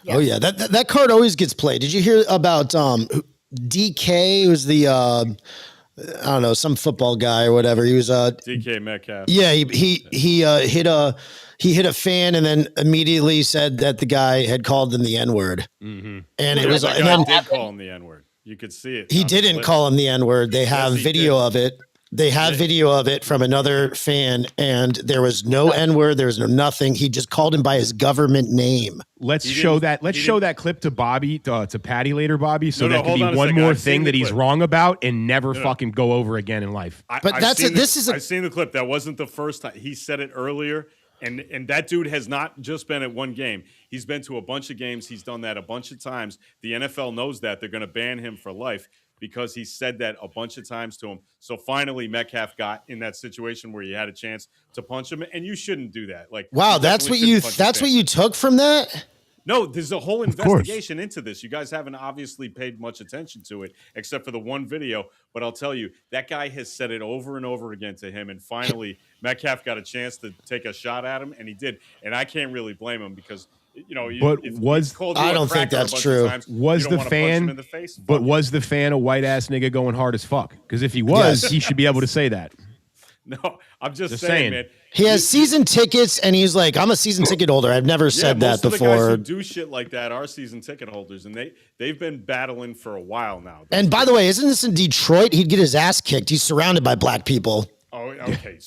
Yeah. Oh, yeah, that card always gets played. Did you hear about DK, who's the I don't know, some football guy or whatever. He was DK Metcalf. Yeah, he hit a fan and then immediately said that the guy had called him the N-word. Mm-hmm. And it was the guy did call him the N-word. You could see it. He didn't call him the N-word. They have video of it. They have video of it from another fan, and there was no N-word. There was no nothing. He just called him by his government name. Let's show that clip to Bobby, to Patty later, Bobby, so that can be one more thing that he's wrong about and never fucking go over again in life. But I've seen the clip. That wasn't the first time. He said it earlier. And that dude has not just been at one game. He's been to a bunch of games. He's done that a bunch of times. The NFL knows that. They're going to ban him for life because he said that a bunch of times to him. So finally, Metcalf got in that situation where he had a chance to punch him. And you shouldn't do that. Like, wow, that's what you took from that? No, there's a whole investigation into this. You guys haven't obviously paid much attention to it, except for the one video. But I'll tell you, that guy has said it over and over again to him. And finally, Metcalf got a chance to take a shot at him, and he did. And I can't really blame him because, I don't think that's true. Was the fan a white ass nigga going hard as fuck? Because if he was, he should be able to say that. No, I'm just saying, man. He has season tickets, and he's like, "I'm a season ticket holder." I've never said that most of the guys before. who do shit like that are season ticket holders, and they've been battling for a while now. And by the way, isn't this in Detroit? He'd get his ass kicked. He's surrounded by black people. Oh, okay.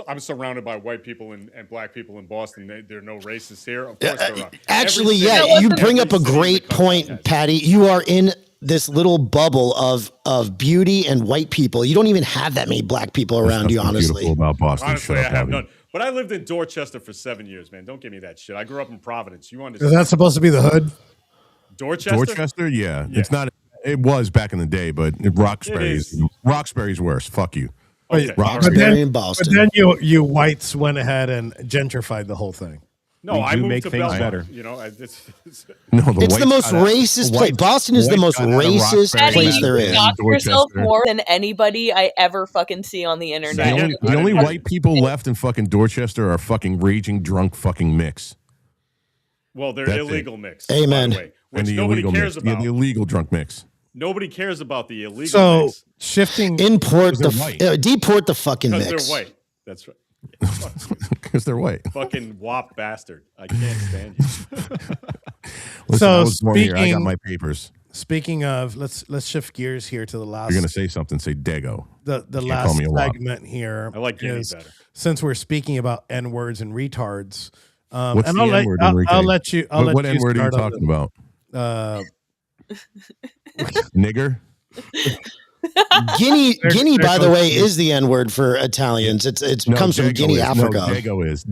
I'm surrounded by white people and black people in Boston. There are no racists here. Of course there are. Actually, Every yeah, city- you bring up a every city in the great country point, has- Patty. You are in this little bubble of beauty and white people. You don't even have that many black people around you, honestly. Beautiful about Boston. Honestly, Shut I up, have Bobby. none. But I lived in Dorchester for 7 years, man. Don't give me that shit. I grew up in Providence. You understand? Is that supposed to be the hood? Dorchester? Dorchester, yeah. It's not. It was back in the day, but Roxbury's worse. Fuck you. Okay. Roxbury in Boston. But then you whites went ahead and gentrified the whole thing. No, We I do moved make to things Belmont. better. You know, It's the most racist place. Boston is the most racist Patty, place you there is. dox yourself more than anybody I ever fucking see on the internet. The only white people left in fucking Dorchester are fucking raging drunk fucking mix. Well, they're That's illegal it. mix. Amen. By the way, And which the nobody illegal cares mix. about. Yeah, the illegal drunk mix. Nobody cares about the illegal So mix shifting Import Because they're white. deport the fucking because mix. they're white. That's right. Because they're white. Fucking wop bastard. I can't stand you. Listen, So I was born here. I got speaking- my papers. Speaking of, let's shift gears here to the last. You're gonna say something. Say Dago. the Can't call last me a wop. segment here. I like Guinea is, better. since we're speaking about N words and retards. What's And the I'll N-word, let Enrique? I'll let you. I'll let What you N-word are you start on talking about? Nigger? Guinea, by the goes way, Guinea. is the N word for Italians. It No, comes from Dago Guinea, is. Africa. No,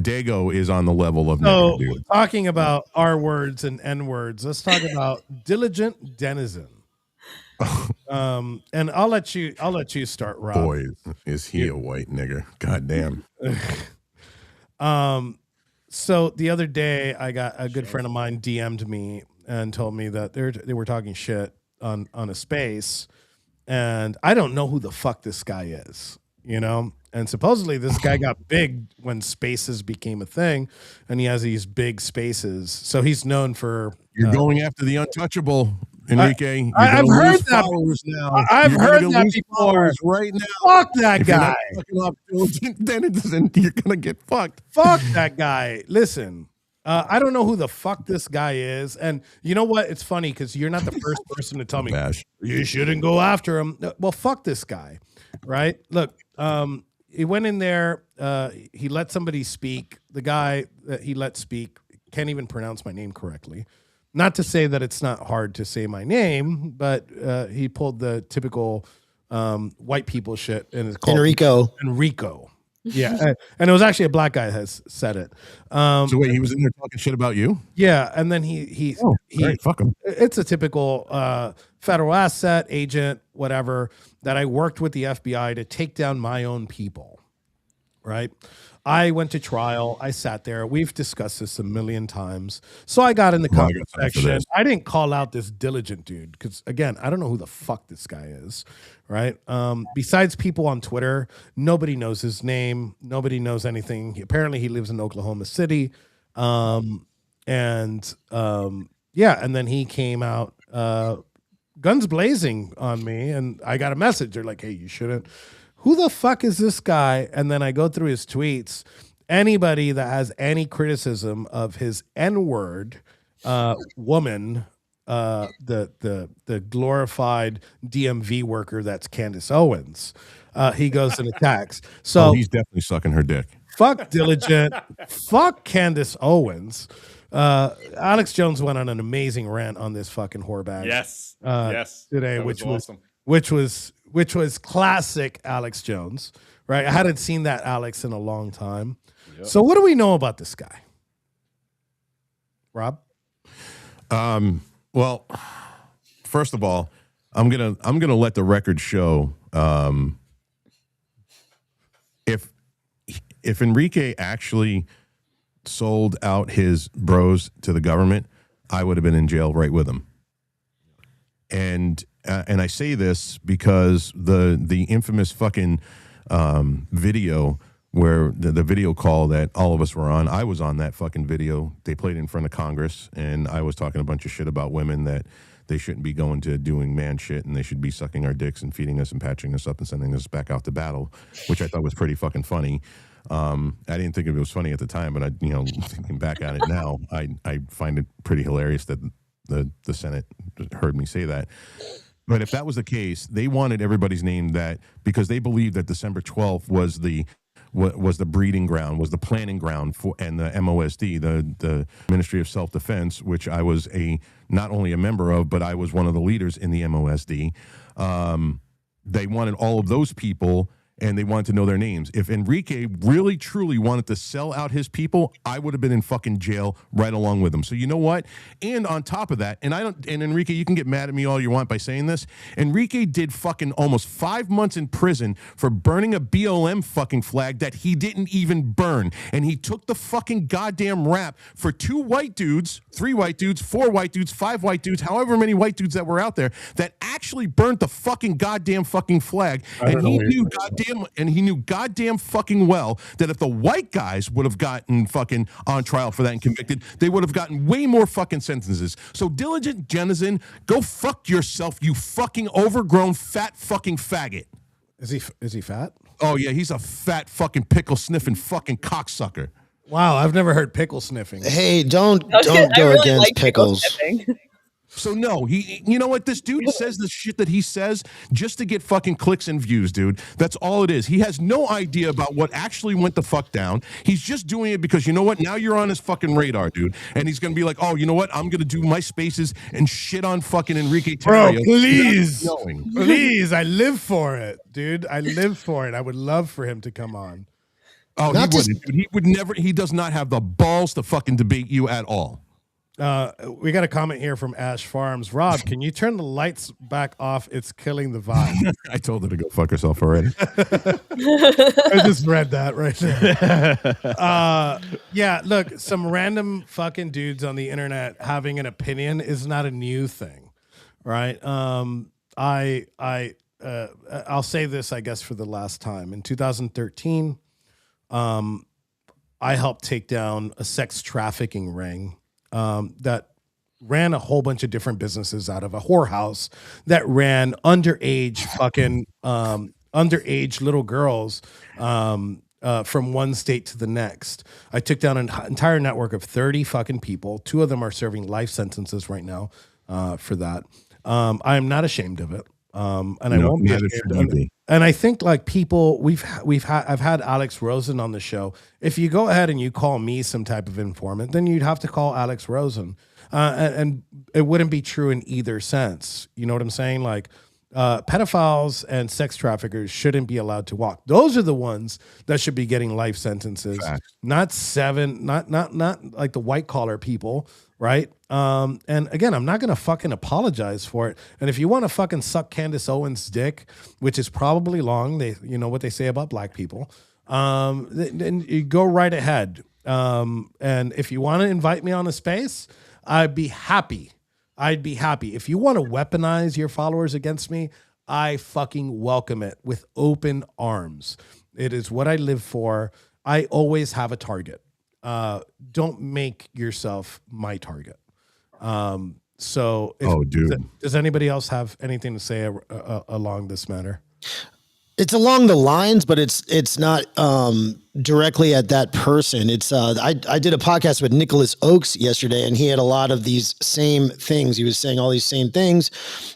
Dago is on the level of So, nigger, dude. talking about R words and N words, let's talk about diligent denizen. And I'll let you start, Rob. Boy, is he a white nigger? God damn. So the other day, I got a good friend of mine DM'd me and told me that they were talking shit on a space, and I don't know who the fuck this guy is, you know. And supposedly this guy got big when spaces became a thing, and he has these big spaces. So he's known for. You're going after the untouchable, Enrique. You're I've gonna heard lose that. followers now. I've You're heard gonna that lose before. followers right now. Fuck that If you're guy. not fucking up, then it doesn't. You're gonna get fucked. Fuck that guy. Listen, I don't know who the fuck this guy is. And you know what? It's funny because you're not the first person to tell me Bash. you shouldn't go after him. Well, fuck this guy, right? Look, he went in there. He let somebody speak. The guy that he let speak can't even pronounce my name correctly. Not to say that it's not hard to say my name, but he pulled the typical white people shit and it's called Enrico. Yeah, and it was actually a black guy that has said it. So wait, he was in there talking shit about you? Yeah, and then he Great, fuck him. it's a typical federal asset agent, whatever, that I worked with the FBI to take down my own people. Right? I went to trial. I sat there. We've discussed this a million times. So I got in the Well, I comment got time for section. this. I didn't call out this diligent dude because, again, I don't know who the fuck this guy is. Right? Besides people on Twitter, nobody knows his name. Nobody knows anything. Apparently, he lives in Oklahoma City. Yeah, and then he came out guns blazing on me, and I got a message. They're like, "Hey, you shouldn't." Who the fuck is this guy? And then I go through his tweets. Anybody that has any criticism of his N-word woman, the glorified DMV worker that's Candace Owens, he goes and attacks. So He's definitely sucking her dick. fuck Diligent, fuck Candace Owens. Alex Jones went on an amazing rant on this fucking whorebag. Yes. Today, That which awesome. which was classic Alex Jones, right? I hadn't seen that Alex in a long time. Yep. So what do we know about this guy? Rob? Well, first of all, I'm gonna let the record show if Enrique actually sold out his bros to the government, I would have been in jail right with him. And I say this because the infamous fucking video where the video call that all of us were on, I was on that fucking video. They played in front of Congress, and I was talking a bunch of shit about women that they shouldn't be going to doing man shit, and they should be sucking our dicks and feeding us and patching us up and sending us back out to battle, which I thought was pretty fucking funny. I didn't think it was funny at the time, but thinking back at it now, I find it pretty hilarious that the Senate heard me say that. But if that was the case, they wanted everybody's name that because they believed that December 12th was the breeding ground, was the planning ground for, and the MOSD, the Ministry of Self-Defense, which I was not only a member of, but I was one of the leaders in the MOSD. They wanted all of those people, and they wanted to know their names. If Enrique really, truly wanted to sell out his people, I would have been in fucking jail right along with him. So you know what? And on top of that, and Enrique, you can get mad at me all you want by saying this, Enrique did fucking almost 5 months in prison for burning a BLM fucking flag that he didn't even burn. And he took the fucking goddamn rap for 2 white dudes, 3 white dudes, 4 white dudes, 5 white dudes, however many white dudes that were out there that actually burnt the fucking goddamn fucking flag. And he knew goddamn fucking well that if the white guys would have gotten fucking on trial for that and convicted, they would have gotten way more fucking sentences. So Diligent Jennison, go fuck yourself, you fucking overgrown fat fucking faggot. Is he fat? Oh yeah, he's a fat fucking pickle sniffing fucking cocksucker. Wow, I've never heard pickle sniffing. Hey, don't I go really against like pickles. sniffing. So no, you know what? This dude says the shit that he says just to get fucking clicks and views, dude. That's all it is. He has no idea about what actually went the fuck down. He's just doing it because you know what? Now you're on his fucking radar, dude. And he's gonna be like, oh, you know what? I'm gonna do my spaces and shit on fucking Enrique Terrio. Bro, please, I live for it, dude. I live for it. I would love for him to come on. Oh, he wouldn't. Dude. He would never. He does not have the balls to fucking debate you at all. We got a comment here from Ash Farms. Rob, can you turn the lights back off? It's killing the vibe. I told her to go fuck herself already. I just read that right there. Yeah, look, some random fucking dudes on the internet having an opinion is not a new thing, right? I'll say this, I guess, for the last time. In 2013, I helped take down a sex trafficking ring that ran a whole bunch of different businesses out of a whorehouse that ran underage little girls from one state to the next. I took down an entire network of 30 fucking people. 2 of them are serving life sentences right now for that. I am not ashamed of it. And I won't be ashamed. And I think like people I've had Alex Rosen on the show. If you go ahead and you call me some type of informant, then you'd have to call Alex Rosen. And it wouldn't be true in either sense. You know what I'm saying? Like pedophiles and sex traffickers shouldn't be allowed to walk. Those are the ones that should be getting life sentences, not 7, not like the white collar people. Right. And again, I'm not going to fucking apologize for it. And if you want to fucking suck Candace Owens' dick, which is probably long, you know what they say about black people, then you go right ahead. And if you want to invite me on a space, I'd be happy. If you want to weaponize your followers against me, I fucking welcome it with open arms. It is what I live for. I always have a target. Don't make yourself my target. Does anybody else have anything to say along this matter? It's along the lines, but it's not directly at that person. It's I did a podcast with Nicholas Oakes yesterday, and he had a lot of these same things. He was saying all these same things,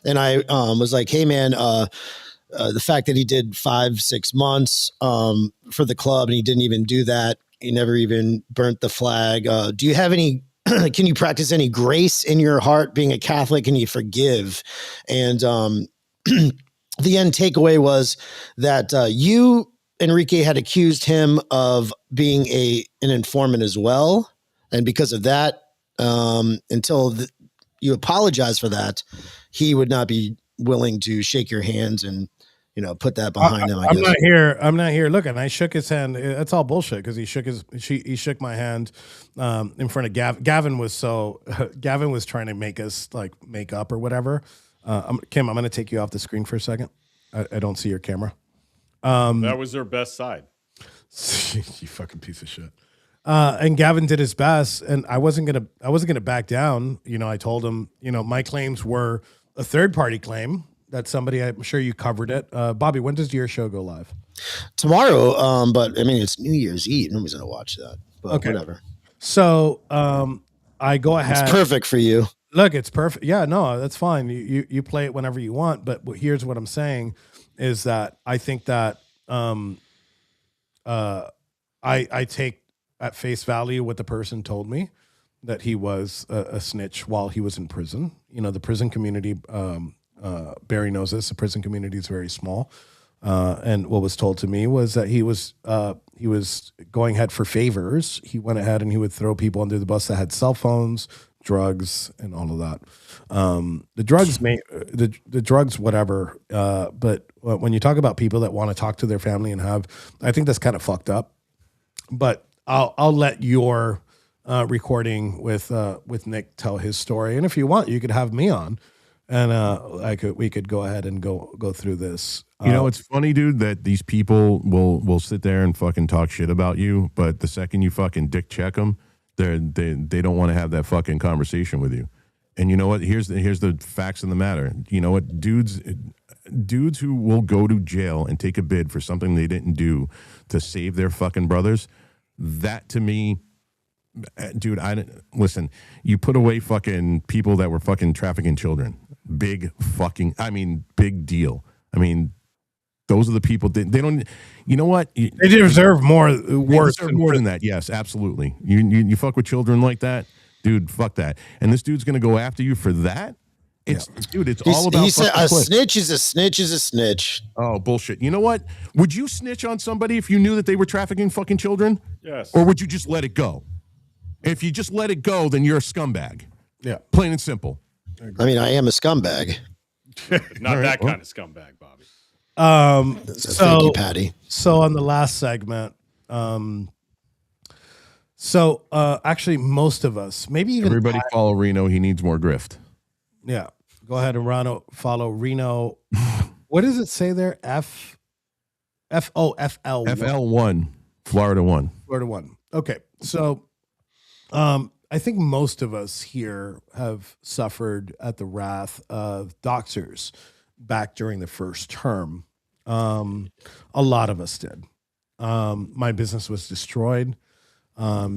and I was like, "Hey, man, the fact that he did 5-6 months for the club, and he didn't even do that. He never even burnt the flag. Do you have any? Can you practice any grace in your heart? Being a Catholic, can you forgive?" And the end takeaway was that you, Enrique, had accused him of being an informant as well, and because of that, until you apologize for that, he would not be willing to shake your hands and put that behind him. I'm not here. Look, and I shook his hand. That's all bullshit because he shook my hand in front of Gavin was trying to make us like make up or whatever. Kim, I'm going to take you off the screen for a second. I don't see your camera. That was their best side. You fucking piece of shit. And Gavin did his best, and I wasn't gonna back down. I told him, my claims were a third party claim that somebody. I'm sure you covered it. Bobby, when does your show go live? Tomorrow. But I mean, it's New Year's Eve. Nobody's gonna watch that. But Okay. whatever. So I go ahead. It's perfect for you. Look, it's perfect. Yeah, no, that's fine. You play it whenever you want. But here's what I'm saying is that I think that I take at face value what the person told me, that he was a snitch while he was in prison. The prison community, Barry knows this, the prison community is very small. And what was told to me was that he was going ahead for favors. He went ahead and he would throw people under the bus that had cell phones, drugs, and all of that. The drugs, whatever. But when you talk about people that want to talk to their family I think that's kind of fucked up. But I'll let your recording with Nick tell his story, and if you want, you could have me on, and we could go ahead and go through this. It's funny, dude, that these people will sit there and fucking talk shit about you, but the second you fucking dick check them, they don't want to have that fucking conversation with you. And you know what? Here's the facts of the matter. You know what? Dudes who will go to jail and take a bid for something they didn't do to save their fucking brothers, that to me, dude, listen, you put away fucking people that were fucking trafficking children. Big deal. I mean, those are the people they don't, you know what? They deserve more worse. They deserve more than that. Yes, absolutely. You fuck with children like that, dude, fuck that. And this dude's going to go after you for that? Dude, it's all about. He said a snitch is a snitch is a snitch. Oh, bullshit. You know what? Would you snitch on somebody if you knew that they were trafficking fucking children? Yes. Or would you just let it go? If you just let it go, then you're a scumbag. Yeah. Plain and simple. I mean, I am a scumbag. Not that kind of scumbag, Bobby. Thank you, Patty. So on the last segment, actually most of us, maybe even everybody follow Reno. He needs more grift. Yeah. Go ahead and follow Reno. What does it say there? FL1. FL1, Florida 1. Florida 1. Okay. So I think most of us here have suffered at the wrath of Doxxers back during the first term. A lot of us did. My business was destroyed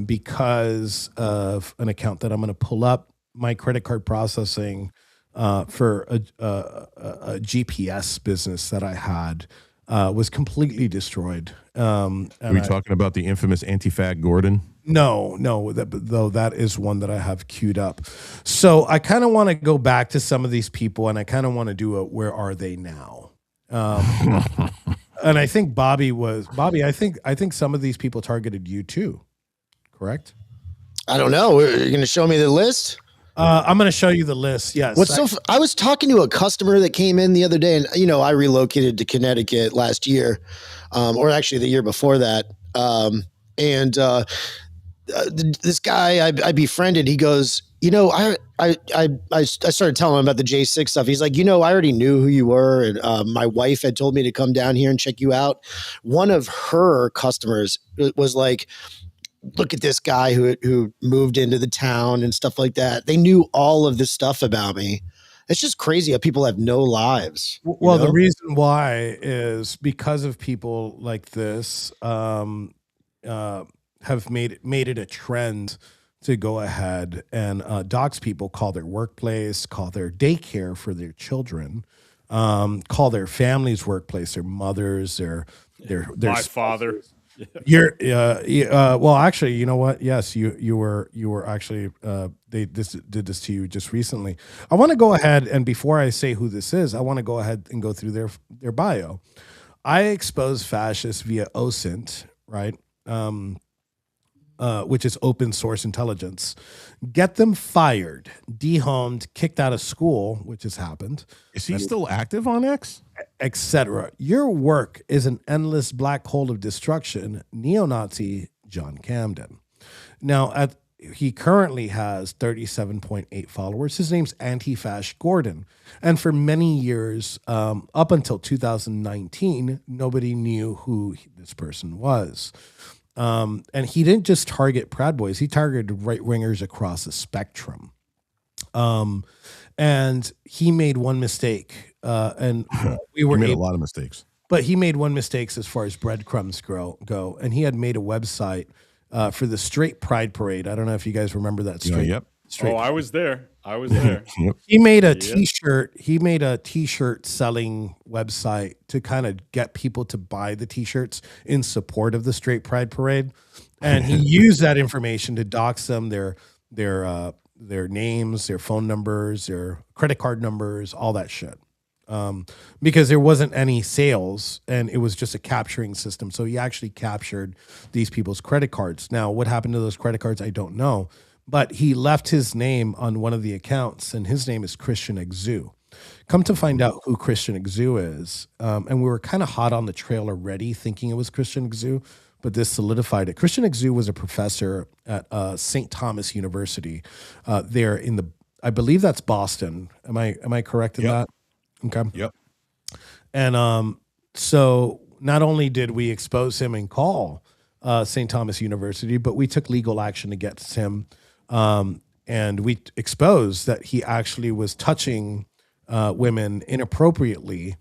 because of an account that I'm going to pull up. My credit card processing for a GPS business that I had was completely destroyed. Are we talking about the infamous anti-fag Gordon? No, though that is one that I have queued up. So I kind of want to go back to some of these people, and I kind of want to do a where are they now? And I think Bobby. I think some of these people targeted you too. Correct? I don't know. Are you going to show me the list? I'm going to show you the list. Yes. I was talking to a customer that came in the other day, and I relocated to Connecticut last year, or actually the year before that. This guy I befriended, he goes, I started telling him about the J6 stuff. He's like, I already knew who you were, and my wife had told me to come down here and check you out. One of her customers was like, look at this guy who moved into the town and stuff like that. They knew all of this stuff about me. It's just crazy how people have no lives. Well, the reason why is because of people like this have made it a trend to go ahead and dox people, call their workplace, call their daycare for their children, call their family's workplace, their mothers, their My father. Well, actually, you know what? Yes, you were actually they did this to you just recently. I want to go ahead, and before I say who this is, I want to go ahead and go through their bio. I expose fascists via OSINT, right? Which is open source intelligence. Get them fired, dehomed, kicked out of school, which has happened. Is he still active on X? Etc. Your work is an endless black hole of destruction. Neo-Nazi John Camden. Now, he currently has 37.8 followers. His name's Anti-Fash Gordon. And for many years, up until 2019, nobody knew who this person was. And he didn't just target Proud Boys; he targeted right wingers across the spectrum. And he made one mistake, and we were He made a able, lot of mistakes. but he made one mistake as far as breadcrumbs go, and he had made a website for the Straight Pride Parade. I don't know if you guys remember that. Yep. Straight. I was there. Yep. He made a t-shirt. He made a t-shirt selling website to kind of get people to buy the t-shirts in support of the Straight Pride Parade, and he used that information to dox them, their names, their phone numbers, their credit card numbers, all that shit. Because there wasn't any sales and it was just a capturing system. So he actually captured these people's credit cards. Now, what happened to those credit cards, I don't know. But he left his name on one of the accounts, and his name is Christian Exu. Come to find out who Christian Exu is, and we were kind of hot on the trail already, thinking it was Christian Exu, but this solidified it. Christian Exu was a professor at St. Thomas University, there in I believe that's Boston. Am I correct in that? Okay. Yep. And so not only did we expose him and call St. Thomas University, but we took legal action against him. And we exposed that he actually was touching women inappropriately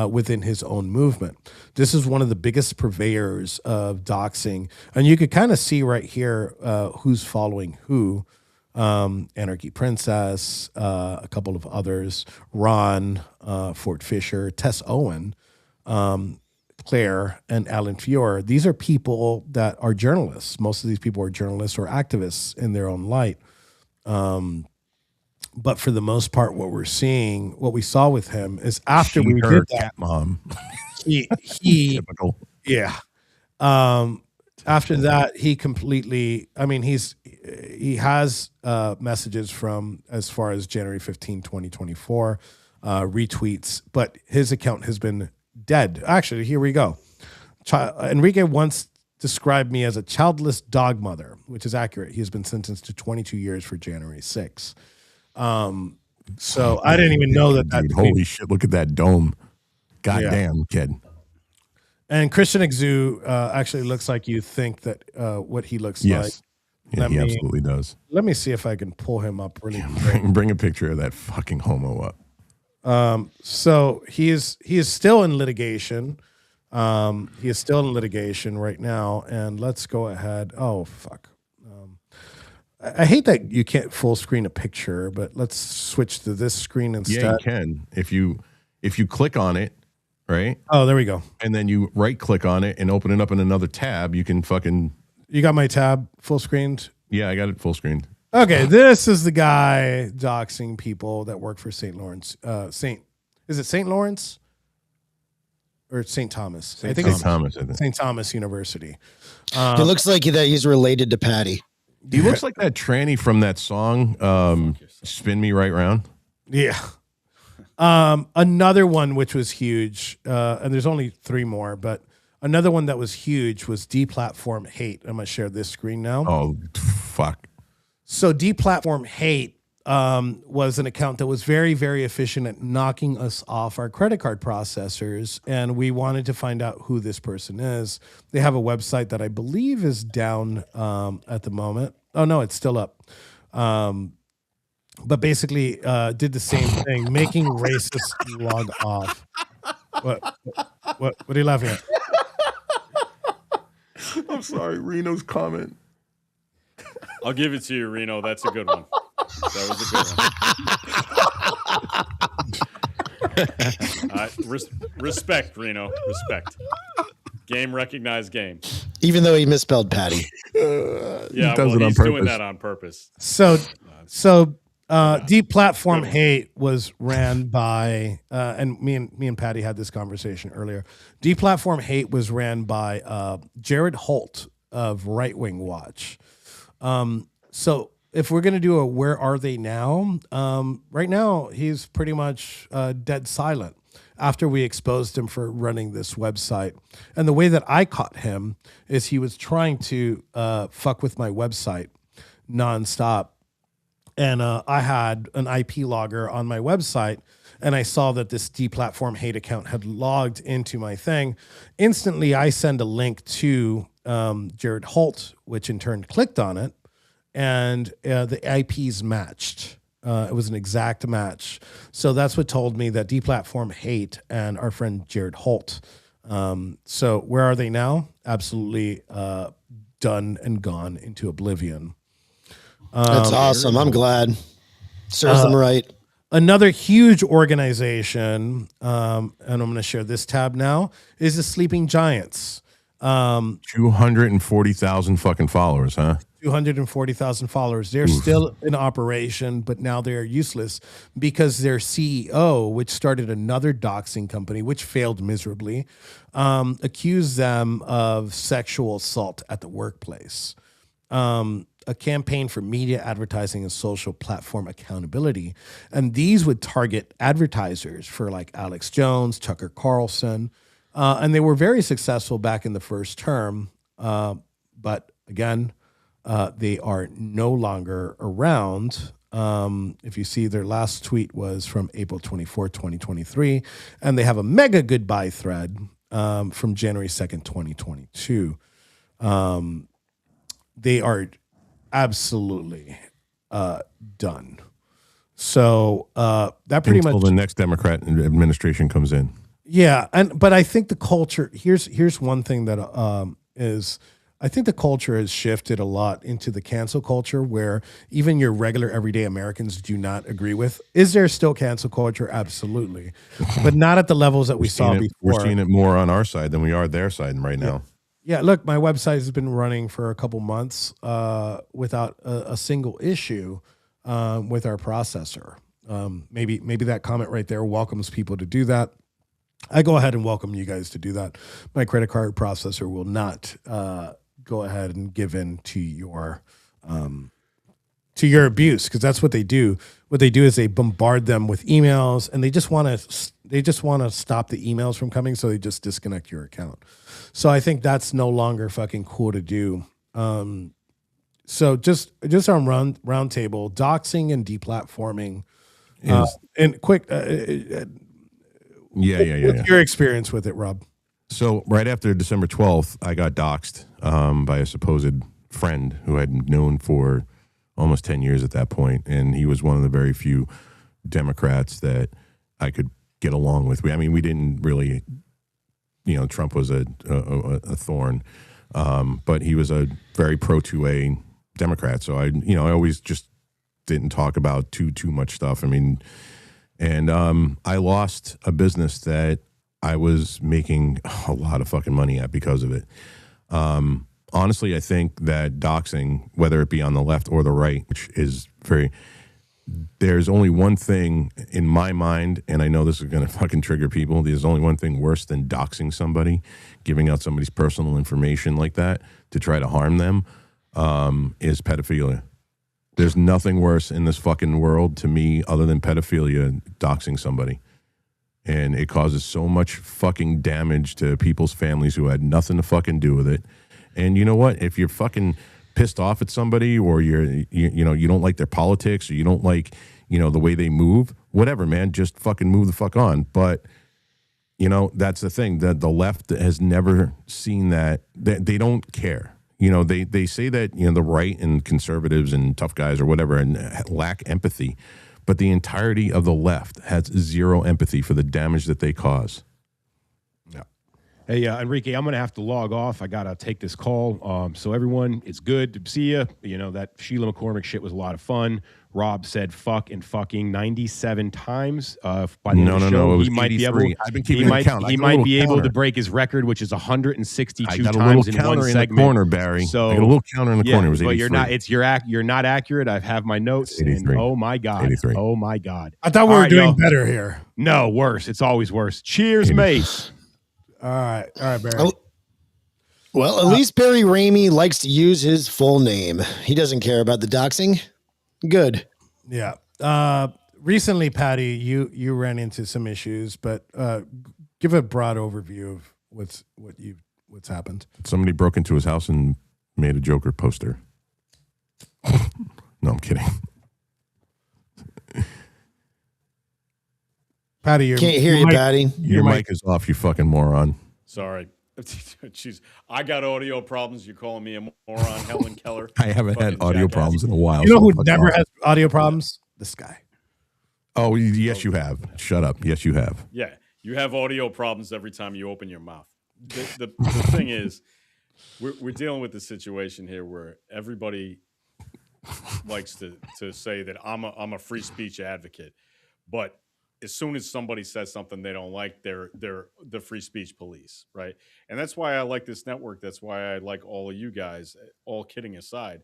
within his own movement. This is one of the biggest purveyors of doxing. And you could kind of see right here who's following who. Anarchy Princess, a couple of others, Ron, Fort Fisher, Tess Owen, Claire, and Alan Fiore. These are people that are journalists. Most of these people are journalists or activists in their own light. But for the most part, what we saw with him is after we did that, cat mom. he Typical. yeah. After that, he completely, I mean, he has messages from as far as January 15, 2024, retweets, but his account has been dead. Actually, here we go. Enrique once described me as a childless dog mother, which is accurate. He has been sentenced to 22 years for January 6. So I didn't even know that. Dude, holy shit, look at that dome. Goddamn, kid. And Christian Exu actually looks like you think that what he looks like. Yeah, he absolutely does. Let me see if I can pull him up really Bring a picture of that fucking homo up. So he is still in litigation. He is still in litigation right now. And let's go ahead. Oh, fuck. I hate that you can't full screen a picture, but let's switch to this screen instead. Yeah, you can. If you click on it, right? Oh, there we go. And then you right click on it and open it up in another tab, you can fucking... You got my tab full screened? Yeah, I got it full screened. Okay, this is the guy doxing people that work for St. Lawrence. Is it St. Lawrence? Or St. Thomas? I think it's St. Thomas University. It looks like that he's related to Patty. He looks like that tranny from that song, Spin Me Right Round. Yeah. Another one which was huge, and there's only 3 more, but another one that was huge was Deplatform Hate. I'm going to share this screen now. Oh, fuck. So Deplatform Hate was an account that was very, very efficient at knocking us off our credit card processors, and we wanted to find out who this person is. They have a website that I believe is down at the moment. Oh, no, it's still up. But basically did the same thing, making racists log off. What are you laughing at? I'm sorry, Reno's comment. I'll give it to you, Reno. That's a good one. That was a good one. Respect, Reno. Respect. Game recognized game. Even though he misspelled Patty. Yeah, does it on he's purpose. doing that on purpose. So Deplatform Hate was ran by, and me and Patty had this conversation earlier. Deplatform Hate was ran by Jared Holt of Right Wing Watch. So if we're gonna do a where are they now? Right now he's pretty much dead silent after we exposed him for running this website. And the way that I caught him is he was trying to fuck with my website nonstop. And I had an IP logger on my website, and I saw that this Deplatform Hate account had logged into my thing. Instantly, I send a link to Jared Holt, which in turn clicked on it, and the IPs matched. It was an exact match. So that's what told me that Deplatform Hate and our friend Jared Holt. So where are they now? Absolutely done and gone into oblivion. That's awesome. I'm glad. Serves them right. Another huge organization, and I'm going to share this tab now, is the Sleeping Giants. 240,000 fucking followers, huh? 240,000 followers. They're still in operation, but now they're useless because their CEO, which started another doxing company, which failed miserably, accused them of sexual assault at the workplace. A campaign for media advertising and social platform accountability. And these would target advertisers for like Alex Jones, Tucker Carlson. And they were very successful back in the first term. But again, they are no longer around. If you see, their last tweet was from April 24, 2023. And they have a mega goodbye thread from January 2nd, 2022. They are absolutely done. So that pretty Until much the next Democrat administration comes in. Yeah, but I think the culture here's one thing that is I think the culture has shifted a lot into the cancel culture where even your regular everyday Americans do not agree with. Is there still cancel culture? Absolutely, but not at the levels that we saw before. We're seeing it more on our side than we are their side right now. Yeah, look, my website has been running for a couple months without a single issue with our processor. Maybe that comment right there welcomes people to do that. I go ahead and welcome you guys to do that. My credit card processor will not go ahead and give in to your abuse, because that's what they do. What they do is they bombard them with emails, and they just want to stop the emails from coming, so they just disconnect your account. So I think that's no longer fucking cool to do. So just on roundtable, doxing and deplatforming, and quick. What's your experience with it, Rob? So right after December 12th, I got doxxed by a supposed friend who I'd known for almost 10 years at that point, and he was one of the very few Democrats that I could get along with. I mean, we didn't really, Trump was a thorn, but he was a very pro-2A Democrat. So I always just didn't talk about too much stuff. I mean, and I lost a business that I was making a lot of fucking money at because of it. Honestly, I think that doxing, whether it be on the left or the right, which is there's only one thing in my mind, and I know this is going to fucking trigger people. There's only one thing worse than doxing somebody, giving out somebody's personal information like that to try to harm them, is pedophilia. There's nothing worse in this fucking world to me other than pedophilia, doxing somebody. And it causes so much fucking damage to people's families who had nothing to fucking do with it. And you know what? If you're fucking pissed off at somebody, or you don't like their politics, or you don't like, the way they move, whatever, man, just fucking move the fuck on. But, that's the thing, that the left has never seen that. They don't care. They say that, the right and conservatives and tough guys or whatever and lack empathy, but the entirety of the left has zero empathy for the damage that they cause. Yeah. Hey, Enrique, I'm going to have to log off. I got to take this call. So everyone, it's good to see you. That Shirelyyy McCormick shit was a lot of fun. Rob said fuck and fucking 97 times. By the end of the show, it was he might 83. be able. I've been keeping count. He might be able to break his record, which is 162 I got times a little in counter one in segment. the corner, Barry. So I got a little counter in the corner. It was 83. But you're not accurate. I have my notes. And, oh my god. 83. Oh my god. I thought we were doing better here. No, worse. It's always worse. Cheers, mates. All right, Barry. Oh, well, at least Barry Ramey likes to use his full name. He doesn't care about the doxing. Good. Yeah. Recently, Patty, you ran into some issues, but give a broad overview of what's happened. Somebody broke into his house and made a Joker poster. No, I'm kidding. Patty, can't hear you, Patty. Your mic is off, you fucking moron. Sorry. Jeez, I got audio problems. You're calling me a moron, Helen Keller. I haven't had Fucking audio jackass. problems in a while. You know so who fuck never off. has audio problems? This guy. Oh, yes, you have. Shut up. Yes, you have. Yeah, you have audio problems every time you open your mouth. The thing is, we're dealing with the situation here where everybody likes to say that I'm a free speech advocate, but as soon as somebody says something they don't like, they're the free speech police, right? And that's why I like this network. That's why I like all of you guys. All kidding aside,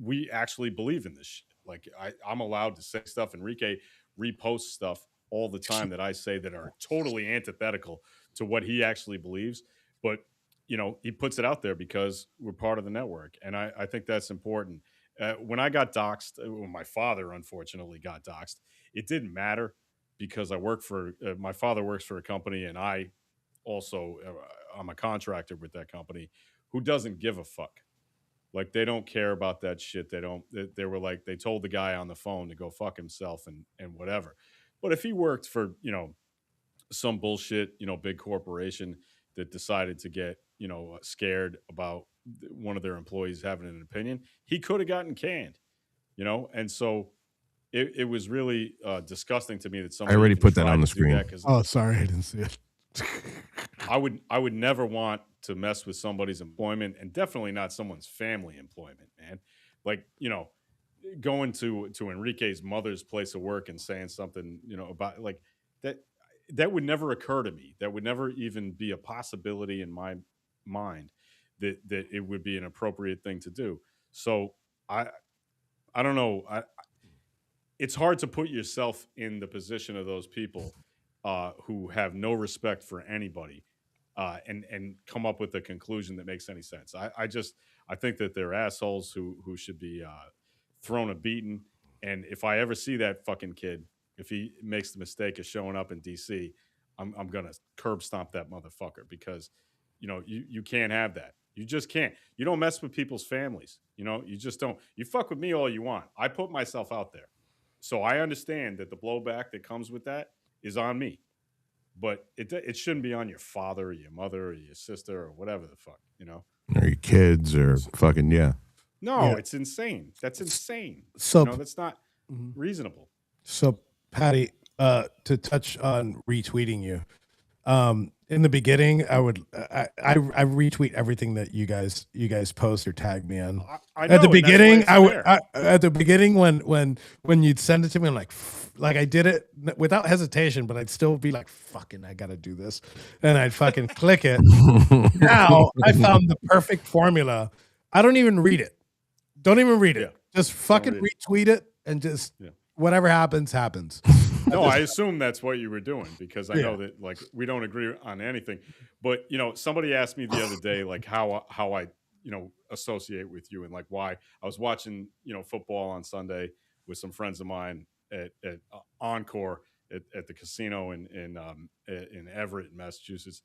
we actually believe in this shit. Like I'm allowed to say stuff. Enrique reposts stuff all the time that I say that are totally antithetical to what he actually believes. But he puts it out there because we're part of the network, and I think that's important. When I got doxxed, when my father unfortunately got doxxed, it didn't matter because I work for my father works for a company, and I also I'm a contractor with that company who doesn't give a fuck. Like they don't care about that shit. They were like, they told the guy on the phone to go fuck himself and whatever. But if he worked for, some bullshit, big corporation that decided to get, scared about one of their employees having an opinion, he could have gotten canned, And so it was really disgusting to me that I somebody already even put that tried on the to do screen. that, 'cause Oh, sorry, I didn't see it. I would never want to mess with somebody's employment, and definitely not someone's family employment, man. Like, going to Enrique's mother's place of work and saying something, about like that would never occur to me. That would never even be a possibility in my mind that it would be an appropriate thing to do. So I don't know. It's hard to put yourself in the position of those people who have no respect for anybody, and come up with a conclusion that makes any sense. I think that they're assholes who should be thrown a beating. And if I ever see that fucking kid, if he makes the mistake of showing up in DC, I'm gonna curb stomp that motherfucker, because you can't have that. You just can't. You don't mess with people's families. You just don't. You fuck with me all you want. I put myself out there. So I understand that the blowback that comes with that is on me, but it shouldn't be on your father or your mother or your sister or whatever the fuck, Or your kids or So- fucking, yeah. No, Yeah. it's insane. That's insane. So- That's not reasonable. So, Patty, to touch on retweeting you, in the beginning, I retweet everything that you guys post or tag me on. I know, At the and that's why beginning, it's I would fair. at the beginning when you'd send it to me, I'm like I did it without hesitation, but I'd still be like, fucking, I gotta do this, and I'd fucking click it. Now I found the perfect formula. I don't even read it. Don't even read it. Yeah. Just fucking read retweet it and just Yeah. whatever happens, happens. No, I assume that's what you were doing, because I Yeah. know that, like, we don't agree on anything. But somebody asked me the other day, like, how I associate with you, and like why. I was watching football on Sunday with some friends of mine at Encore at the casino in Everett, Massachusetts,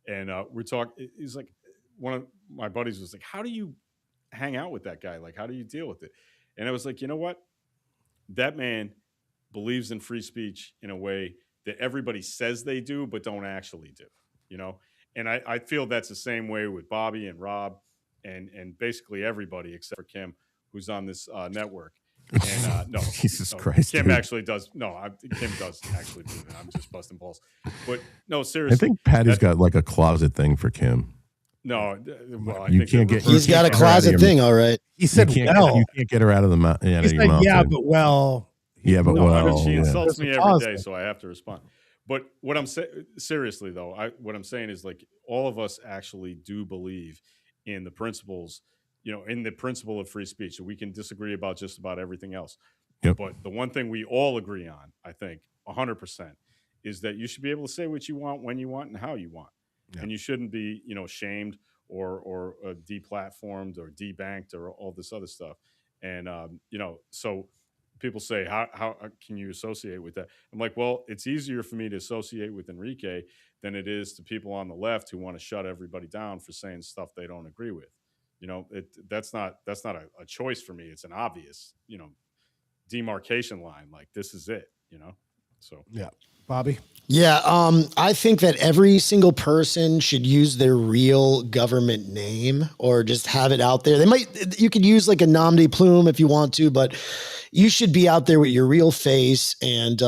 and we're talking. He's like, one of my buddies was like, "How do you hang out with that guy? Like, how do you deal with it?" And I was like, you know what? That man believes in free speech in a way that everybody says they do, but don't actually do, And I feel that's the same way with Bobby and Rob and basically everybody except for Kim, who's on this network. And no, Jesus no, Christ, Kim dude. actually does. No, Kim does actually believe it. I'm just busting balls. But no, I seriously. think Patty's got like a closet thing for Kim. No, well, I You think can't the get- reverse He's got a is- closet thing, all right. He said, you "Well." can't get her out of the mouth. He said, "Yeah, but well." Yeah, but No, well, she yeah. insults me There's a every pause day, there. so I have to respond. But what I'm saying, seriously though, what I'm saying is, like, all of us actually do believe in the principles, in the principle of free speech. So we can disagree about just about everything else. Yep. But the one thing we all agree on, I think, 100%, is that you should be able to say what you want, when you want, and how you want, and you shouldn't be, shamed or deplatformed or debanked or all this other stuff. And so people say, how can you associate with that? I'm like, well, it's easier for me to associate with Enrique than it is to people on the left who want to shut everybody down for saying stuff they don't agree with. That's not a choice for me. It's an obvious, demarcation line. Like, this is it. So Yeah. Bobby? Yeah, I think that every single person should use their real government name or just have it out there. You could use like a nom de plume if you want to, but you should be out there with your real face, and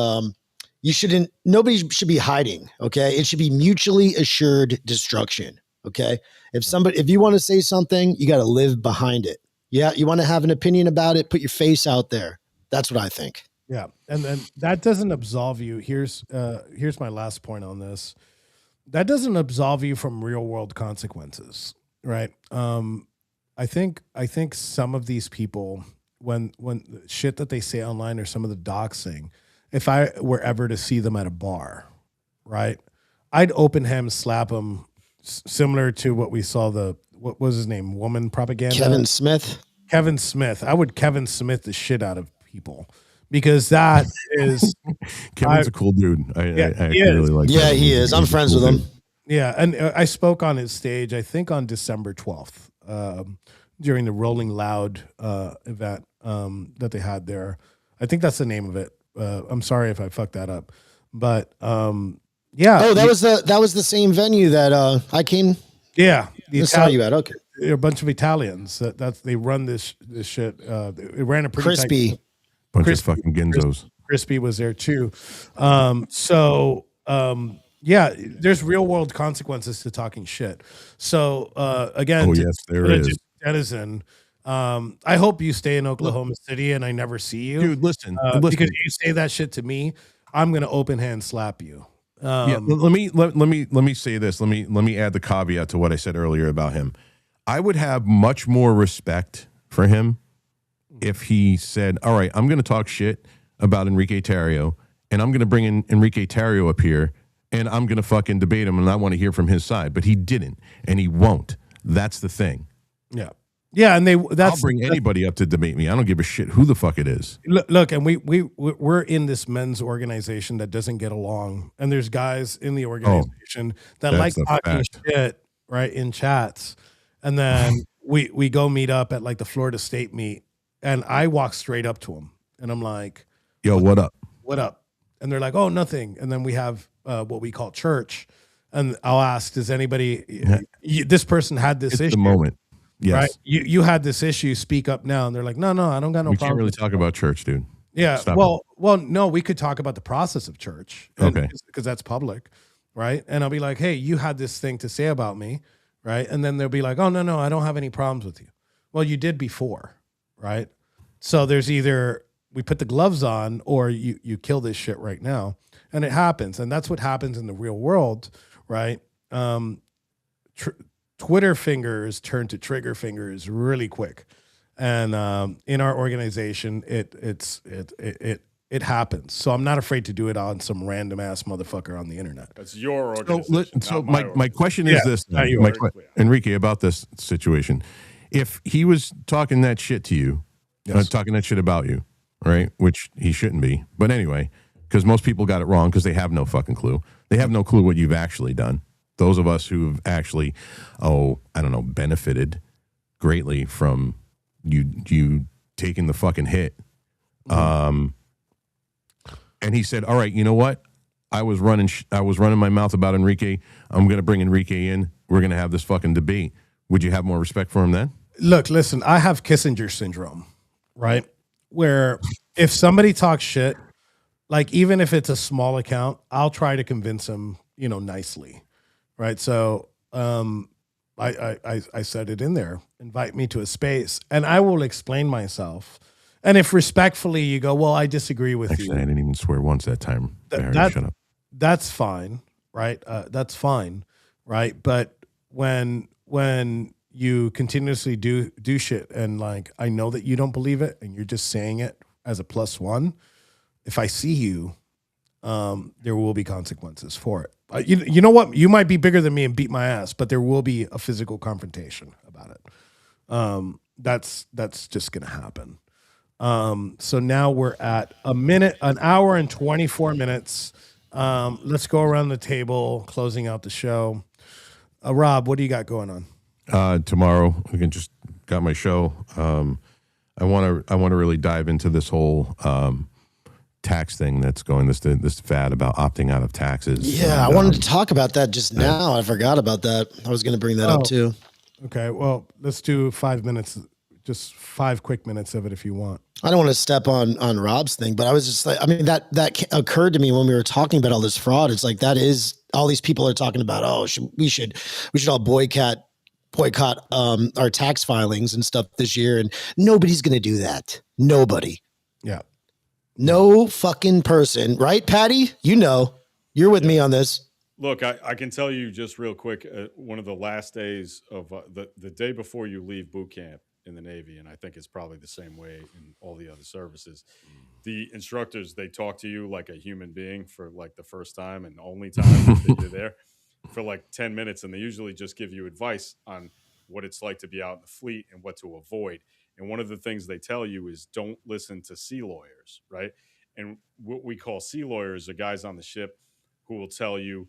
nobody should be hiding. Okay. It should be mutually assured destruction. Okay. If you want to say something, you got to live behind it. Yeah. You want to have an opinion about it, put your face out there. That's what I think. Yeah, and then that doesn't absolve you. Here's my last point on this. That doesn't absolve you from real world consequences, right? I think some of these people, when shit that they say online or some of the doxing, if I were ever to see them at a bar, right, I'd open him, slap him, similar to what we saw what was his name, woman propaganda, Kevin Smith. I would Kevin Smith the shit out of people. Because that is Kevin's a cool dude. I really like. Yeah, he is. I'm friends with him. Yeah, and I spoke on his stage, I think on December 12th, during the Rolling Loud event that they had there. I think that's the name of it. I'm sorry if I fucked that up, but yeah. Oh, that was the same venue that I came. Yeah, saw you at. Okay, they're a bunch of Italians they run this shit. It ran a pretty crispy. Tight, bunch of fucking Ginzos. Crispy was there too. Yeah, there's real world consequences to talking shit. So again, yes, there is. Denizen, I hope you stay in Oklahoma City and I never see you, dude. Listen, because you say that shit to me, I'm gonna open hand slap you. Let me say this. Let me add the caveat to what I said earlier about him. I would have much more respect for him if he said, all right, I'm going to talk shit about Enrique Tarrio, and I'm going to bring in Enrique Tarrio up here, and I'm going to fucking debate him, and I want to hear from his side. But he didn't, and he won't. That's the thing. Yeah. Yeah, and I'll bring anybody up to debate me. I don't give a shit who the fuck it is. Look, and we're in this men's organization that doesn't get along, and there's guys in the organization that like talking shit, right, in chats, and then we go meet up at like the Florida State meet. And I walk straight up to him, and I'm like, "Yo, what up? What up?" And they're like, "Oh, nothing." And then we have what we call church, and I'll ask, "Does anybody? This person had this issue." The moment, yes. Right? You had this issue. Speak up now. And they're like, "No, I don't got no problem." We can't really talk about church, dude. Yeah. Well, no, we could talk about the process of church, okay, because that's public, right? And I'll be like, "Hey, you had this thing to say about me, right?" And then they'll be like, "Oh, no, I don't have any problems with you." Well, you did before. Right. So there's either we put the gloves on or you kill this shit right now. And it happens. And that's what happens in the real world. Right. Twitter fingers turn to trigger fingers really quick. And in our organization, it happens. So I'm not afraid to do it on some random ass motherfucker on the internet. That's your organization. So my question is this, Enrique, about this situation. If he was talking that shit to you, talking that shit about you, right? Which he shouldn't be. But anyway, because most people got it wrong because they have no fucking clue. They have no clue what you've actually done. Those of us who've actually, benefited greatly from you taking the fucking hit. And he said, all right, you know what? I was running my mouth about Enrique. I'm going to bring Enrique in. We're going to have this fucking debate. Would you have more respect for him then? Look, listen, I have Kissinger syndrome, right? Where if somebody talks shit, like even if it's a small account, I'll try to convince him, nicely, right? So I said it in there, invite me to a space and I will explain myself. And if respectfully you go, well, I disagree with you. I didn't even swear once that time. Shut up. That's fine, right? That's fine, right? But when you continuously do shit and like I know that you don't believe it and you're just saying it as a +1, if I see you, there will be consequences for it. You know what? You might be bigger than me and beat my ass, but there will be a physical confrontation about it. That's just gonna happen. So now we're at an hour and 24 minutes. Let's go around the table, closing out the show. Rob, what do you got going on? Tomorrow, we can just got my show. I want to really dive into this whole tax thing that's going, this fad about opting out of taxes. Yeah, I And, wanted to talk about that just now. I forgot about that. I was going to bring that up too. Okay, well, let's do 5 minutes, just 5 quick minutes of it if you want. I don't want to step on Rob's thing, but I was just like, I mean, that occurred to me when we were talking about all this fraud. It's like, that is, all these people are talking about, oh, we should all boycott our tax filings and stuff this year. And nobody's going to do that. Nobody. Yeah. No fucking person. Right, Patty? You know, you're with me on this. Look, I can tell you just real quick, one of the last days of the day before you leave boot camp in the Navy, and I think it's probably the same way in all the other services, the instructors, they talk to you like a human being for like the first time and only time that you're there for like 10 minutes. And they usually just give you advice on what it's like to be out in the fleet and what to avoid. And one of the things they tell you is don't listen to sea lawyers, right? And what we call sea lawyers are guys on the ship who will tell you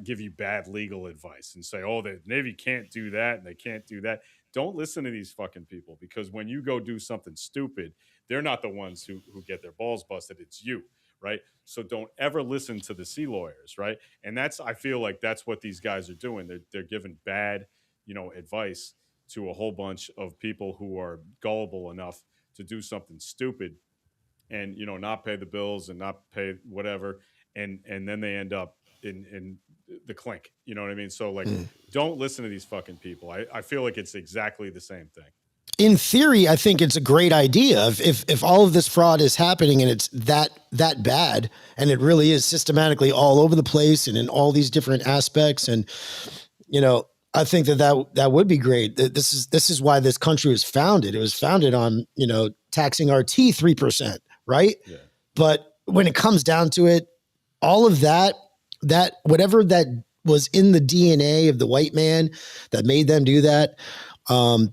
give you bad legal advice and say, oh, the Navy can't do that and they can't do that. Don't listen to these fucking people, because when you go do something stupid, they're not the ones who get their balls busted. It's you, right? So don't ever listen to the sea lawyers, right? And I feel like that's what these guys are doing. They're giving bad, advice to a whole bunch of people who are gullible enough to do something stupid and, not pay the bills and not pay whatever. And then they end up in the clink, you know what I mean? So like, don't listen to these fucking people. I feel like it's exactly the same thing. In theory, I think it's a great idea. If all of this fraud is happening and it's that bad, and it really is systematically all over the place and in all these different aspects, and I think that would be great. This is why this country was founded. It was founded on taxing our tea 3%, right? Yeah. But when it comes down to it, all of that whatever that was in the DNA of the white man that made them do that,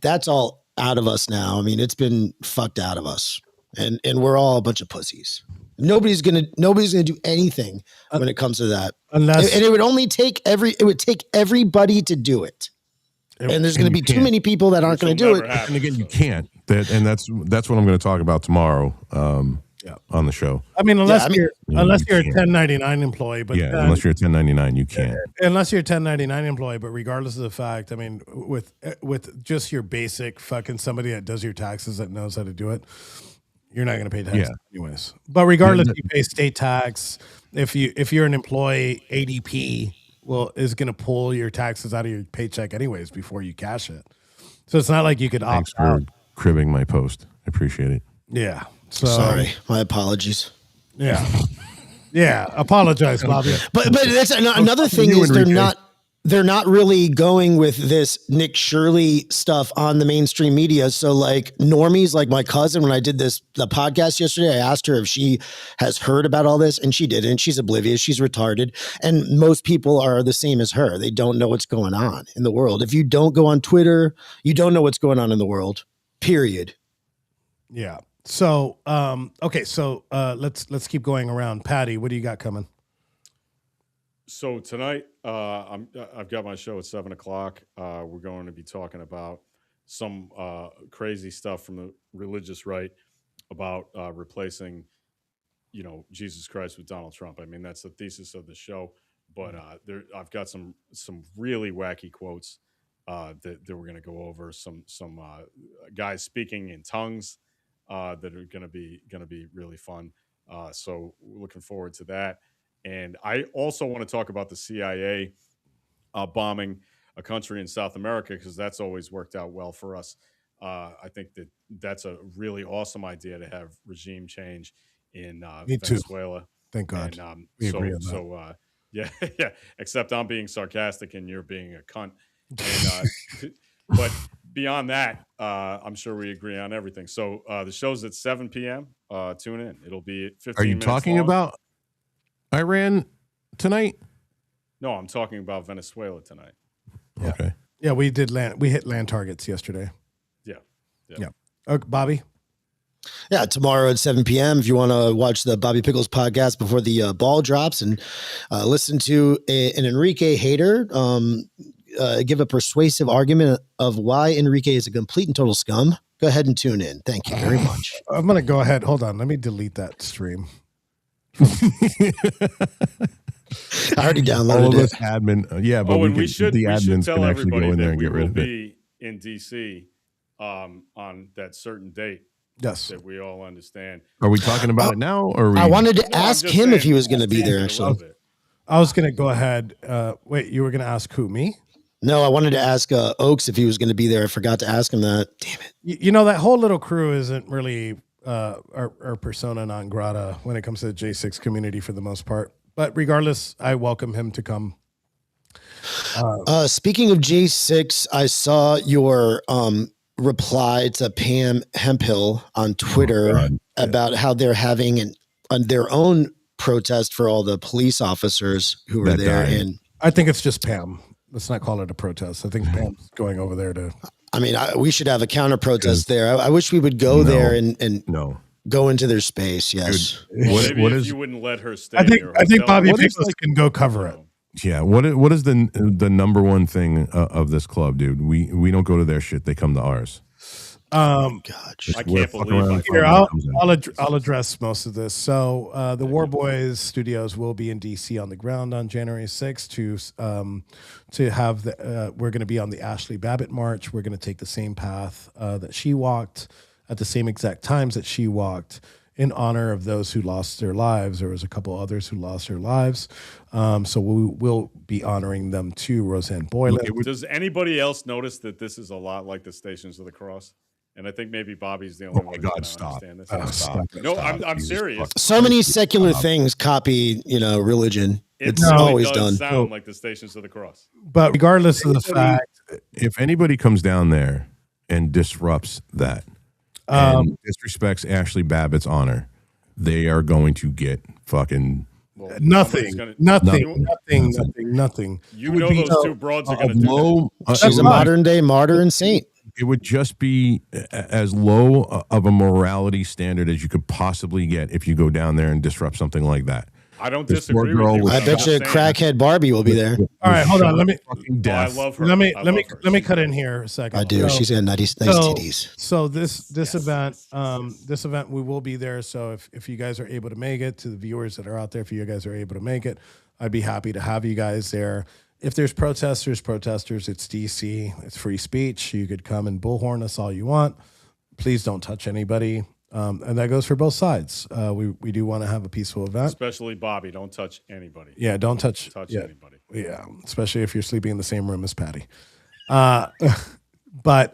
that's all out of us now. I mean, it's been fucked out of us, and we're all a bunch of pussies. Nobody's gonna do anything when it comes to that, and it would take everybody to do it. And there's going to be too many people that aren't going to do it. And again, you can't. And that's what I'm going to talk about tomorrow. On the show. I mean, unless you're a 1099 employee, but unless you're a 1099, you can't. Unless you're a 1099 employee, but regardless of the fact, I mean, with just your basic fucking somebody that does your taxes that knows how to do it, you're not going to pay taxes anyways. But regardless, you pay state tax. If you're an employee, ADP is going to pull your taxes out of your paycheck anyways before you cash it. So it's not like you could opt out. Thanks for cribbing my post. I appreciate it. Yeah. So, sorry, my apologies. Yeah. Apologize, Bobby. But that's another thing is they're not really going with this Nick Shirelyyy stuff on the mainstream media. So like normies, like my cousin, when I did the podcast yesterday, I asked her if she has heard about all this, and she didn't. She's oblivious. She's retarded. And most people are the same as her. They don't know what's going on in the world. If you don't go on Twitter, you don't know what's going on in the world, period. Yeah. So, okay. So, let's keep going around. Patty, what do you got coming? So tonight, I've got my show at 7:00. We're going to be talking about some crazy stuff from the religious right about replacing, Jesus Christ with Donald Trump. I mean, that's the thesis of the show. But I've got some really wacky quotes that we're going to go over. Some guys speaking in tongues that are going to be really fun. So we're looking forward to that. And I also want to talk about the CIA bombing a country in South America, because that's always worked out well for us. I think that's a really awesome idea to have regime change in Venezuela. Too. Thank God. And, we agree on that. Yeah. Except I'm being sarcastic and you're being a cunt. And, but beyond that, I'm sure we agree on everything. So the show's at 7 p.m. Tune in. It'll be 15 minutes Are you talking long. about Iran tonight? No, I'm talking about Venezuela tonight. Yeah. Okay. Yeah, we hit land targets yesterday. Yeah. Okay, Bobby? Yeah, tomorrow at 7 p.m. If you want to watch the Bobby Pickles podcast before the ball drops and listen to an Enrique hater give a persuasive argument of why Enrique is a complete and total scum, go ahead and tune in. Thank you very much. I'm going to go ahead. Hold on. Let me delete that stream. I already All downloaded of it. us admin, yeah, but Oh, and the we should admins tell can actually everybody go in there that and we get will rid of it. be in DC on that certain date Yes. that we all understand. Are we talking about it now, or are we? I wanted to No, I'm ask just him if saying, he was going to be tease there. it a Actually, little bit. I was going to go ahead. Wait, you were going to ask who, me? no, I wanted to ask Oaks if he was going to be there. I forgot to ask him that. Damn it. You know, that whole little crew isn't really our persona non grata when it comes to the J6 community for the most part. But regardless, I welcome him to come. Speaking of J6, I saw your reply to Pam Hemphill on Twitter about how they're having their own protest for all the police officers who were That there. died. And I think it's just Pam. Let's not call it a protest. I think Pam's going over there to. I mean, we should have a counter protest there. I wish we would go there and No. go into their space. Yes. What Maybe if is? you wouldn't let her stay. I think in your hotel Bobby room. Pickles can go cover it. Yeah. What is the number one thing of this club, dude? We don't go to their shit. They come to ours. God. I We're can't fucking believe around I with Here, fun. I'll address most of this. So the War Boys Studios will be in DC on the ground on January 6th to have the. We're going to be on the Ashley Babbitt March. We're going to take the same path that she walked at the same exact times that she walked in honor of those who lost their lives. There was a couple others who lost their lives, so we will be honoring them too. Roseanne Boylan. Does anybody else notice that this is a lot like the Stations of the Cross? And I think maybe Bobby's the only Oh my one who's God! gonna Stop! understand this. Stop! No, Stop. I'm Jesus serious. fucking- So many secular things copy, religion. It It's really always does done. sound like the Stations of the Cross. But regardless of the fact, If anybody comes down there and disrupts that and disrespects Ashley Babbitt's honor, they are going to get fucking Well, nothing. somebody's gonna- Nothing. You know those two broads are going to do that. low. She's a modern day martyr and saint. It would just be as low of a morality standard as you could possibly get if you go down there and disrupt something like that. I don't This poor disagree girl with you. was I but bet I'm you just saying- crackhead Barbie will be there. All right, hold on. Let me Fucking Oh, I death. love her. let me I let me love her. let me She's cut in great. here a second. I do. So- She's got nice so, titties. So this event we will be there. So if you guys are able to make it, to the viewers that are out there, if you guys are able to make it, I'd be happy to have you guys there. If there's protesters. It's DC. It's free speech. You could come and bullhorn us all you want. Please don't touch anybody. And that goes for both sides. We do want to have a peaceful event. Especially Bobby. Don't touch anybody. Yeah, don't touch yeah, anybody. Yeah, especially if you're sleeping in the same room as Patty. But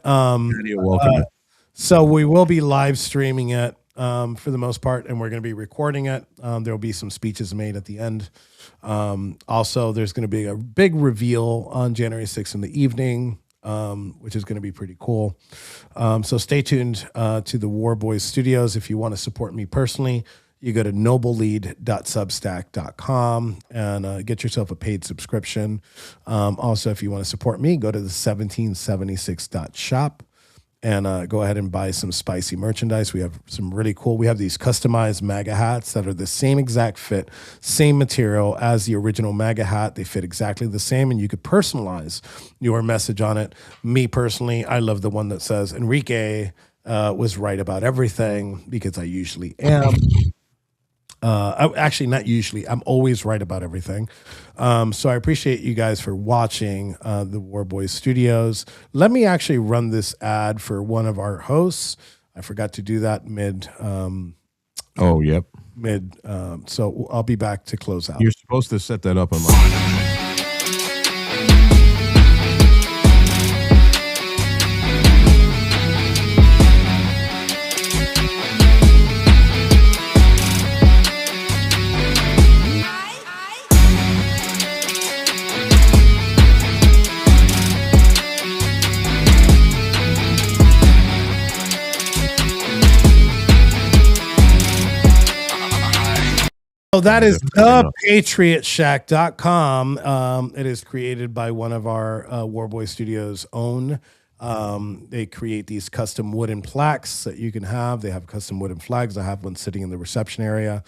You're welcome. so we will be live streaming it for the most part, and we're going to be recording it. There will be some speeches made at the end. Also, there's going to be a big reveal on January 6th in the evening, which is going to be pretty cool. So stay tuned to the War Boys Studios. If you want to support me personally, you go to noblelead.substack.com and get yourself a paid subscription. Also, if you want to support me, go to the 1776.shop and go ahead and buy some spicy merchandise. We have some really cool. We have these customized MAGA hats that are the same exact fit, same material as the original MAGA hat. They fit exactly the same, and you could personalize your message on it. Me personally, I love the one that says Enrique was right about everything, because I usually am. Actually, not usually. I'm always right about everything. So I appreciate you guys for watching the War Boys Studios. Let me actually run this ad for one of our hosts. I forgot to do that mid. Oh, yep. So I'll be back to close out. You're supposed to set that up on my. So that is thepatriotshack.com. It is created by one of our War Boy Studios own. They create these custom wooden plaques that you can have. They have custom wooden flags. I have one sitting in the reception area.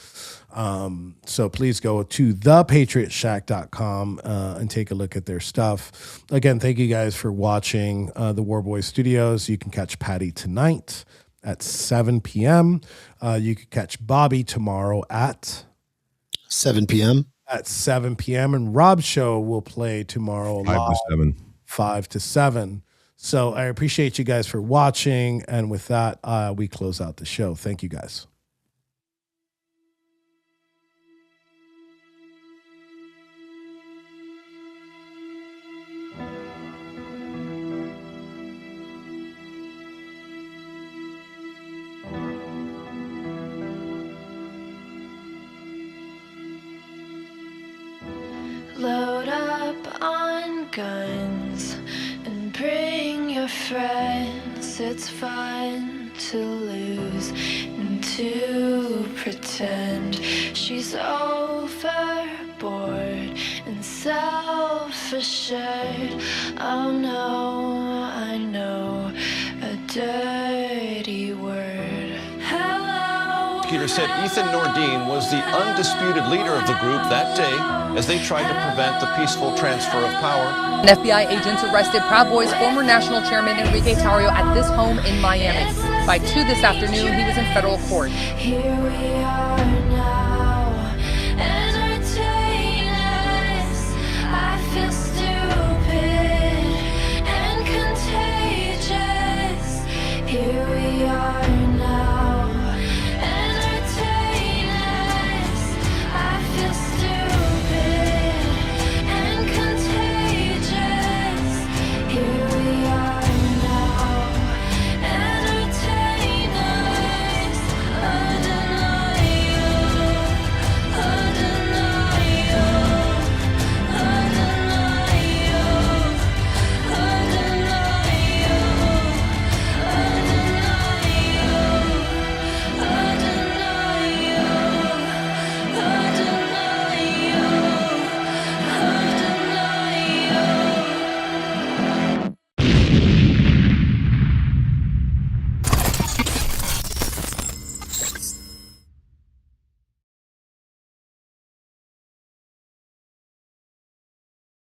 So please go to thepatriotshack.com and take a look at their stuff. Again, thank you guys for watching the War Boy Studios. You can catch Patty tonight at 7 p.m. You can catch Bobby tomorrow at 7 p.m. at 7 p.m. And Rob's show will play tomorrow 5 live, to 7. 5 to 7. So I appreciate you guys for watching. And with that, we close out the show. Thank you guys. Load up on guns and bring your friends. It's fun to lose and to pretend she's overboard and self-assured. Oh no, I know a dirty word. Hello. Peter said Ethan Nordine was the undisputed leader of the group that day as they tried to prevent the peaceful transfer of power. And FBI agents arrested Proud Boys former national chairman Enrique Tarrio at this home in Miami. By 2 this afternoon, he was in federal court. Here we are